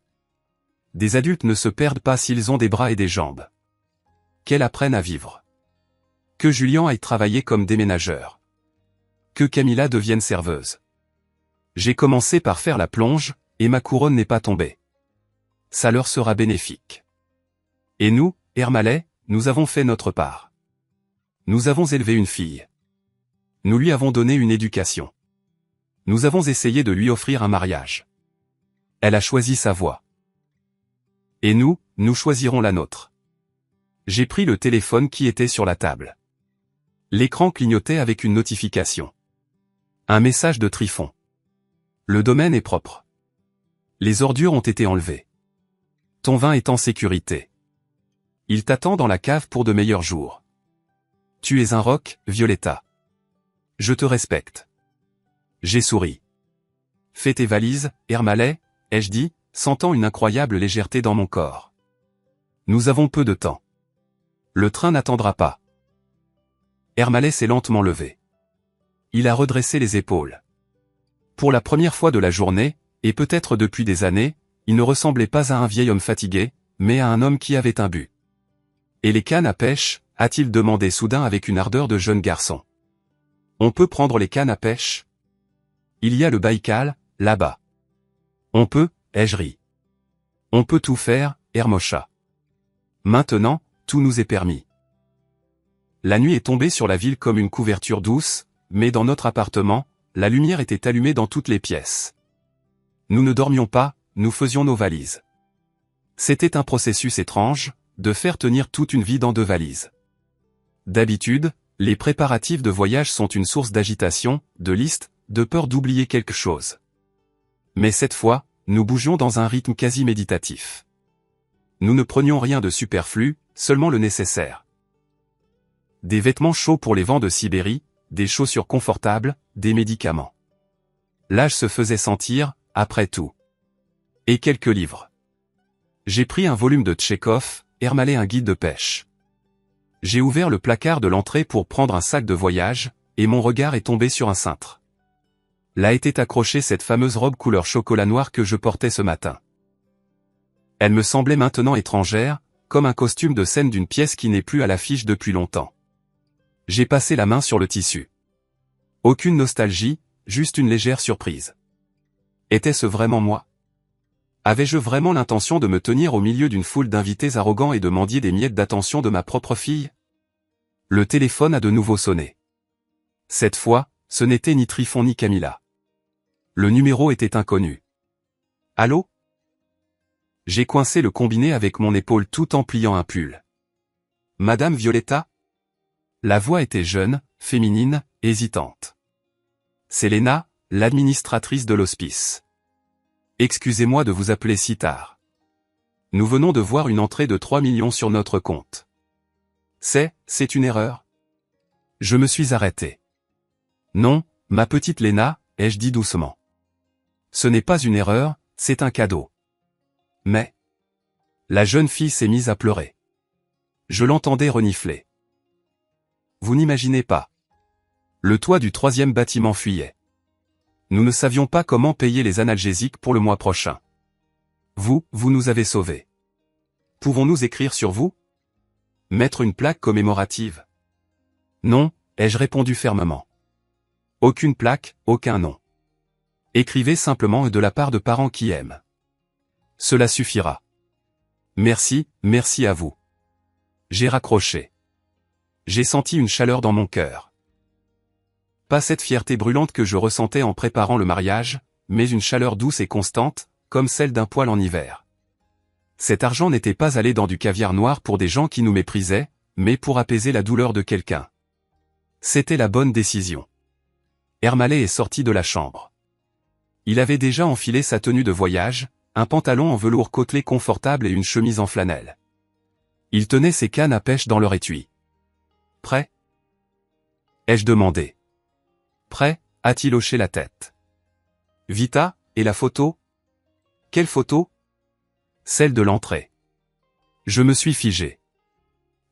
Des adultes ne se perdent pas s'ils ont des bras et des jambes. Qu'elles apprennent à vivre. Que Julian aille travailler comme déménageur. Que Camilla devienne serveuse. J'ai commencé par faire la plonge, et ma couronne n'est pas tombée. Ça leur sera bénéfique. Et nous, Ermolai, nous avons fait notre part. Nous avons élevé une fille. Nous lui avons donné une éducation. Nous avons essayé de lui offrir un mariage. Elle a choisi sa voie. Et nous choisirons la nôtre. J'ai pris le téléphone qui était sur la table. L'écran clignotait avec une notification. Un message de Trifon. Le domaine est propre. Les ordures ont été enlevées. Ton vin est en sécurité. Il t'attend dans la cave pour de meilleurs jours. Tu es un roc, Violetta. Je te respecte. J'ai souri. Fais tes valises, Ermolai, ai-je dit, sentant une incroyable légèreté dans mon corps. Nous avons peu de temps. Le train n'attendra pas. Ermolai s'est lentement levé. Il a redressé les épaules. Pour la première fois de la journée, et peut-être depuis des années, il ne ressemblait pas à un vieil homme fatigué, mais à un homme qui avait un but. Et les cannes à pêche, a-t-il demandé soudain avec une ardeur de jeune garçon. On peut prendre les cannes à pêche? Il y a le Baïkal, là-bas. On peut, ai-je ri. On peut tout faire, Hermosha. Maintenant, tout nous est permis. La nuit est tombée sur la ville comme une couverture douce, mais dans notre appartement, la lumière était allumée dans toutes les pièces. Nous ne dormions pas, nous faisions nos valises. C'était un processus étrange, de faire tenir toute une vie dans 2 valises. D'habitude, les préparatifs de voyage sont une source d'agitation, de listes, de peur d'oublier quelque chose. Mais cette fois, nous bougions dans un rythme quasi méditatif. Nous ne prenions rien de superflu, seulement le nécessaire. Des vêtements chauds pour les vents de Sibérie, des chaussures confortables, des médicaments. L'âge se faisait sentir, après tout. Et quelques livres. J'ai pris un volume de Tchekhov, Ermolai un guide de pêche. J'ai ouvert le placard de l'entrée pour prendre un sac de voyage, et mon regard est tombé sur un cintre. Là était accrochée cette fameuse robe couleur chocolat noir que je portais ce matin. Elle me semblait maintenant étrangère, comme un costume de scène d'une pièce qui n'est plus à l'affiche depuis longtemps. J'ai passé la main sur le tissu. Aucune nostalgie, juste une légère surprise. Était-ce vraiment moi? Avais-je vraiment l'intention de me tenir au milieu d'une foule d'invités arrogants et de mendier des miettes d'attention de ma propre fille? Le téléphone a de nouveau sonné. Cette fois, ce n'était ni Trifon ni Camilla. Le numéro était inconnu. Allô? J'ai coincé le combiné avec mon épaule tout en pliant un pull. Madame Violetta? La voix était jeune, féminine, hésitante. C'est Léna, l'administratrice de l'hospice. Excusez-moi de vous appeler si tard. Nous venons de voir une entrée de 3 millions sur notre compte. C'est une erreur? Je me suis arrêté. Non, ma petite Léna, ai-je dit doucement. Ce n'est pas une erreur, c'est un cadeau. Mais... La jeune fille s'est mise à pleurer. Je l'entendais renifler. Vous n'imaginez pas. Le toit du 3e bâtiment fuyait. Nous ne savions pas comment payer les analgésiques pour le mois prochain. Vous nous avez sauvés. Pouvons-nous écrire sur vous? Mettre une plaque commémorative? Non, ai-je répondu fermement. Aucune plaque, aucun nom. Écrivez simplement de la part de parents qui aiment. Cela suffira. Merci, merci à vous. J'ai raccroché. J'ai senti une chaleur dans mon cœur. Pas cette fierté brûlante que je ressentais en préparant le mariage, mais une chaleur douce et constante, comme celle d'un poêle en hiver. Cet argent n'était pas allé dans du caviar noir pour des gens qui nous méprisaient, mais pour apaiser la douleur de quelqu'un. C'était la bonne décision. Ermalé est sorti de la chambre. Il avait déjà enfilé sa tenue de voyage, un pantalon en velours côtelé confortable et une chemise en flanelle. Il tenait ses cannes à pêche dans leur étui. « Prêt ?» ai-je demandé. « Prêt ?» a-t-il hoché la tête. « Vita, et la photo ?»« Quelle photo ?»« Celle de l'entrée. » Je me suis figé.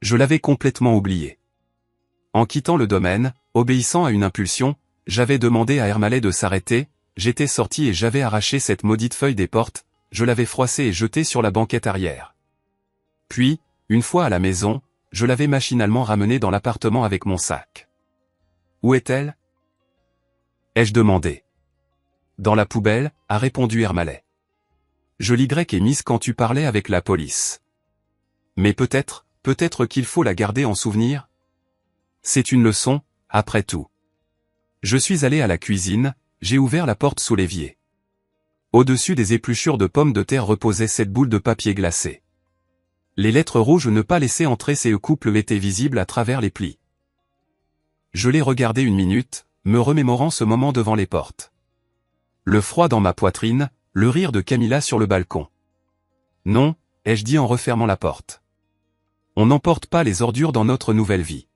Je l'avais complètement oublié. En quittant le domaine, obéissant à une impulsion, j'avais demandé à Ermalé de s'arrêter, j'étais sorti et j'avais arraché cette maudite feuille des portes, je l'avais froissée et jetée sur la banquette arrière. Puis, une fois à la maison, je l'avais machinalement ramenée dans l'appartement avec mon sac. « Où est-elle » ai-je demandé. « Dans la poubelle » a répondu Ermalé. « Je l'Y mise quand tu parlais avec la police. » Mais peut-être qu'il faut la garder en souvenir. C'est une leçon, après tout. Je suis allé à la cuisine, j'ai ouvert la porte sous l'évier. Au-dessus des épluchures de pommes de terre reposait cette boule de papier glacé. Les lettres rouges ne pas laisser entrer ces couples étaient visibles à travers les plis. Je l'ai regardé une minute, me remémorant ce moment devant les portes. Le froid dans ma poitrine, le rire de Camilla sur le balcon. Non, ai-je dit en refermant la porte. On n'emporte pas les ordures dans notre nouvelle vie.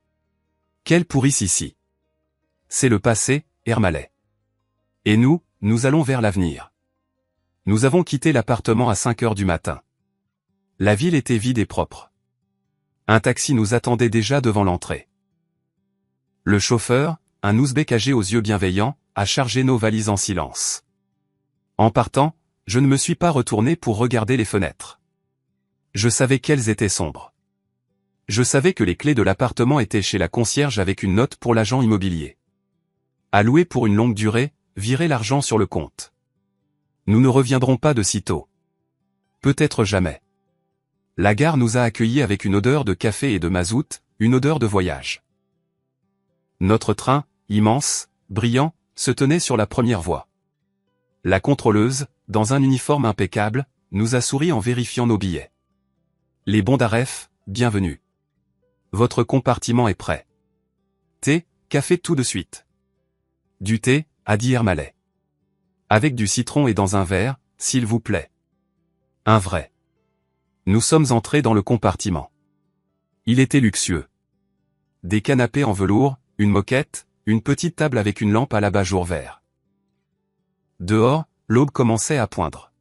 Quelle pourrisse ici. C'est le passé, Ermalé. Et nous allons vers l'avenir. Nous avons quitté l'appartement à 5 heures du matin. La ville était vide et propre. Un taxi nous attendait déjà devant l'entrée. Le chauffeur, un ouzbek âgé aux yeux bienveillants, a chargé nos valises en silence. En partant, je ne me suis pas retourné pour regarder les fenêtres. Je savais qu'elles étaient sombres. Je savais que les clés de l'appartement étaient chez la concierge avec une note pour l'agent immobilier. À louer pour une longue durée, virer l'argent sur le compte. Nous ne reviendrons pas de sitôt. Peut-être jamais. La gare nous a accueillis avec une odeur de café et de mazout, une odeur de voyage. Notre train, immense, brillant, se tenait sur la première voie. La contrôleuse, dans un uniforme impeccable, nous a souri en vérifiant nos billets. Les bons d'Aref, bienvenue. Votre compartiment est prêt. Thé, café tout de suite. Du thé, a dit Ermalé. Avec du citron et dans un verre, s'il vous plaît. Un vrai. Nous sommes entrés dans le compartiment. Il était luxueux. Des canapés en velours, une moquette, une petite table avec une lampe à l'abat-jour vert. Dehors, l'aube commençait à poindre.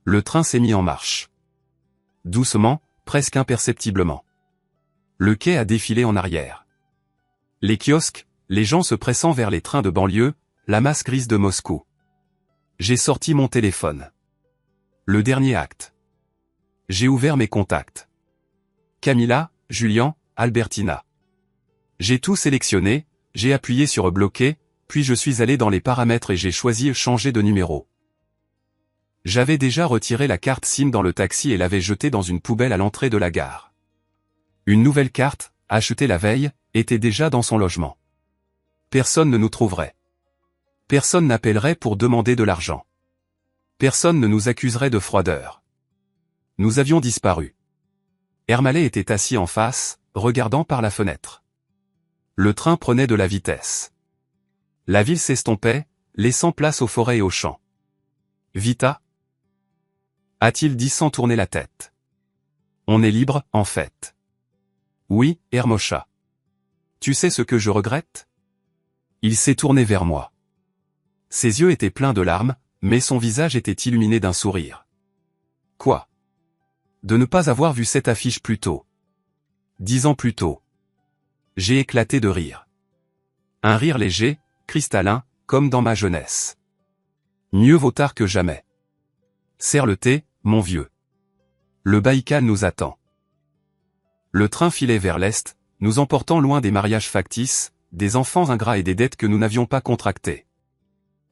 Le train s'est mis en marche. Doucement, presque imperceptiblement. Le quai a défilé en arrière. Les kiosques, les gens se pressant vers les trains de banlieue, la masse grise de Moscou. J'ai sorti mon téléphone. Le dernier acte. J'ai ouvert mes contacts. Camilla, Julien, Albertina. J'ai tout sélectionné, j'ai appuyé sur bloquer, puis je suis allé dans les paramètres et j'ai choisi changer de numéro. J'avais déjà retiré la carte SIM dans le taxi et l'avais jetée dans une poubelle à l'entrée de la gare. Une nouvelle carte, achetée la veille, était déjà dans son logement. Personne ne nous trouverait. Personne n'appellerait pour demander de l'argent. Personne ne nous accuserait de froideur. Nous avions disparu. Ermalé était assis en face, regardant par la fenêtre. Le train prenait de la vitesse. La ville s'estompait, laissant place aux forêts et aux champs. « Vita » a-t-il dit sans tourner la tête. « On est libre, en fait. »« Oui, Hermosha. Tu sais ce que je regrette ?» Il s'est tourné vers moi. Ses yeux étaient pleins de larmes, mais son visage était illuminé d'un sourire. « Quoi ? De ne pas avoir vu cette affiche plus tôt. 10 ans plus tôt. » J'ai éclaté de rire. Un rire léger, cristallin, comme dans ma jeunesse. Mieux vaut tard que jamais. Serre le thé, mon vieux. Le Baïkal nous attend. Le train filait vers l'est, nous emportant loin des mariages factices, des enfants ingrats et des dettes que nous n'avions pas contractées.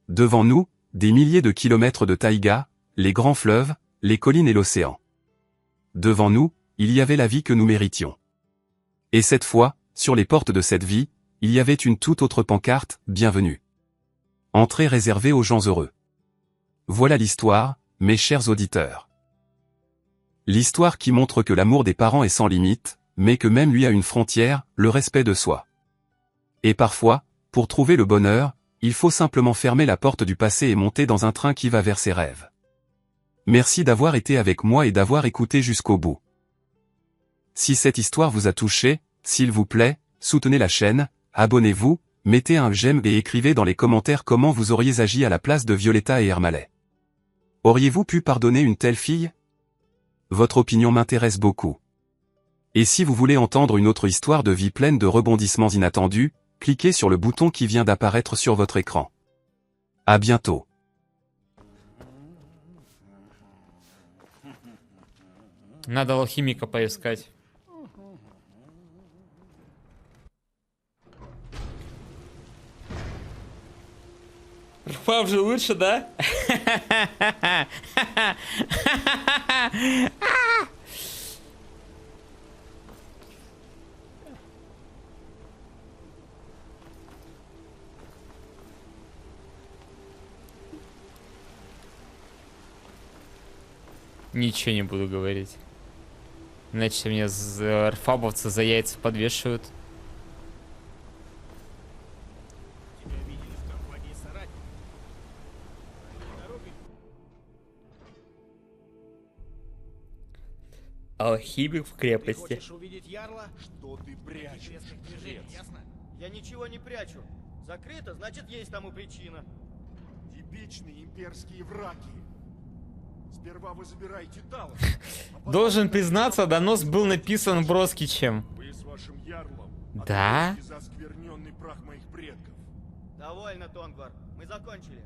Devant nous, des milliers de kilomètres de taïga, les grands fleuves, les collines et l'océan. Devant nous, il y avait la vie que nous méritions. Et cette fois, sur les portes de cette vie, il y avait une toute autre pancarte, bienvenue. Entrée réservée aux gens heureux. Voilà l'histoire, mes chers auditeurs. L'histoire qui montre que l'amour des parents est sans limite, mais que même lui a une frontière, le respect de soi. Et parfois, pour trouver le bonheur, il faut simplement fermer la porte du passé et monter dans un train qui va vers ses rêves. Merci d'avoir été avec moi et d'avoir écouté jusqu'au bout. Si cette histoire vous a touché, s'il vous plaît, soutenez la chaîne, abonnez-vous, mettez un j'aime et écrivez dans les commentaires comment vous auriez agi à la place de Violetta et Ermalay. Auriez-vous pu pardonner une telle fille? Votre opinion m'intéresse beaucoup. Et si vous voulez entendre une autre histoire de vie pleine de rebondissements inattendus, cliquez sur le bouton qui vient d'apparaître sur votre écran. À bientôt. Надо алхимика поискать. Пап же лучше, да? Ничего не буду говорить. Иначе меня рфабовцы за яйца подвешивают. Алхимик в крепости. Ты хочешь увидеть ярла? Что ты прячешь? Ясно? Я ничего не прячу. Закрыто, значит, есть тому причина. Типичные имперские враги. Сперва вы забираете Талос. Должен признаться, донос был написан Броскичем. Вы с вашим ярлом. Да? ответите за оскверненный прах моих предков. Довольно, Тонгвар. Мы закончили.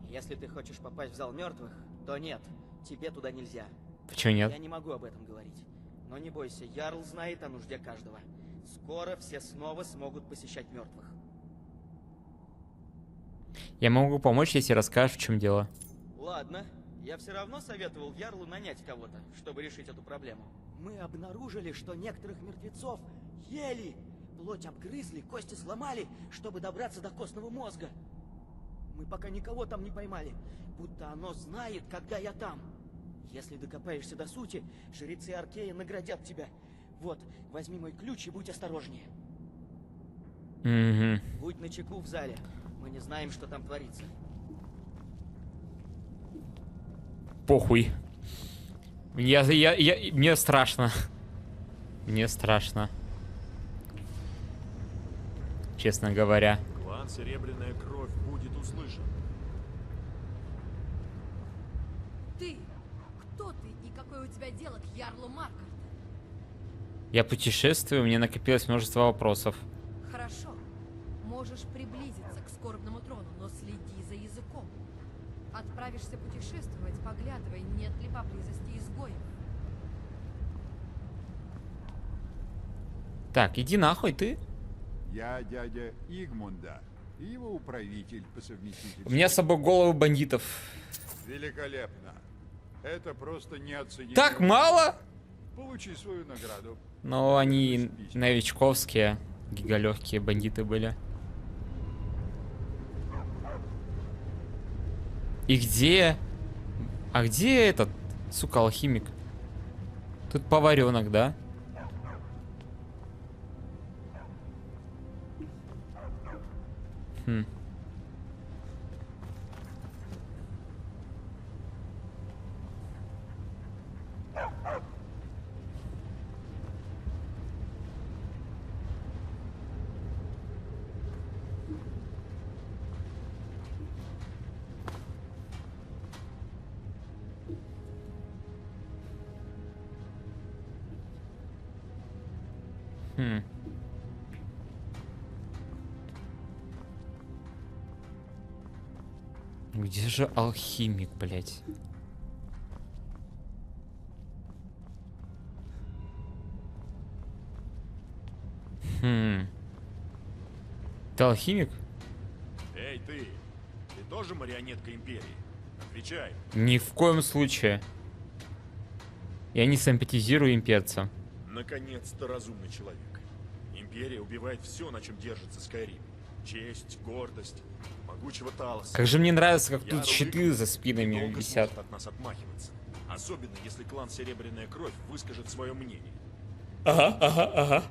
Если ты хочешь попасть в зал мертвых, то нет. Тебе туда нельзя. Почему нет? Я не могу об этом говорить. Но не бойся, Ярл знает о нужде каждого. Скоро все снова смогут посещать мертвых. Я могу помочь, если расскажешь, в чем дело. Ладно, я все равно советовал Ярлу нанять кого-то, чтобы решить эту проблему. Мы обнаружили, что некоторых мертвецов ели. Плоть обгрызли, кости сломали, чтобы добраться до костного мозга. Мы пока никого там не поймали, будто оно знает, когда я там. Если докопаешься до сути, жрецы Аркея наградят тебя. Вот, возьми мой ключ и будь осторожнее. Угу. Будь начеку в зале. Мы не знаем, что там творится. Похуй. Мне страшно. Мне страшно. Честно говоря. Клан Серебряная Кровь будет услышан. Ты! Кто ты и какое у тебя дело к Ярлу Маркарту? Я путешествую, мне накопилось множество вопросов. Хорошо. Можешь приблизиться к скорбному трону, но следи за языком. Отправишься путешествовать, поглядывай, нет ли поблизости изгоев. Так, иди нахуй ты. Я дядя Игмунда, и его управитель по совместительству. У меня с собой головы бандитов. Великолепно. Это просто неоценимо. Так мало? Получи свою награду. Но они новичковские, гигалегкие бандиты были. И где? А где этот, сука, алхимик? Тут поваренок, да? Хм. Хм. Где же алхимик, блядь? Ты алхимик? Эй, ты тоже марионетка Империи? Отвечай. Ни в коем случае. Я не симпатизирую имперцам. Наконец-то разумный человек. Империя убивает все, на чем держится Скайрим. Честь, гордость, могучего Талоса. Как же мне нравится, как Ярл тут щиты Игнат за спинами долго висят. сможет от нас отмахиваться. Особенно, если клан Серебряная Кровь выскажет свое мнение. Ага.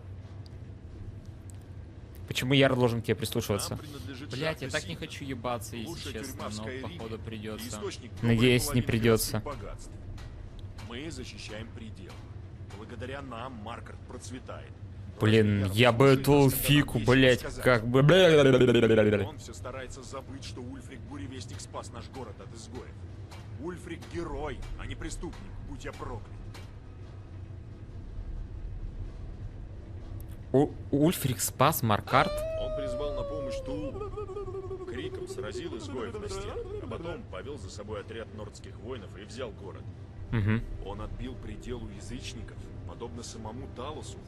Почему Яр должен к тебе прислушиваться? Нам принадлежит Блять, я шахта так не Синда. хочу ебаться, если Лучшая честно, тюрьма в но Скайриме походу и придется. источник Надеюсь, доброй не половины придется. городских богатств. Мы защищаем предел. Благодаря нам Маркарт процветает. Блин, Разве я бы слушает эту нас, когда фику, нам нечего блять, сказать? как бы... Он все старается забыть, что Ульфрик Буревестник спас наш город от изгоев. Ульфрик герой, а не преступник, будь я проклят. Ульфрик спас Маркарт? Он призвал на помощь Тулу. Криком сразил изгоев на стенах, а потом повел за собой отряд нордских воинов и взял город. Угу. Он отбил предел у язычников, подобно самому Талосу,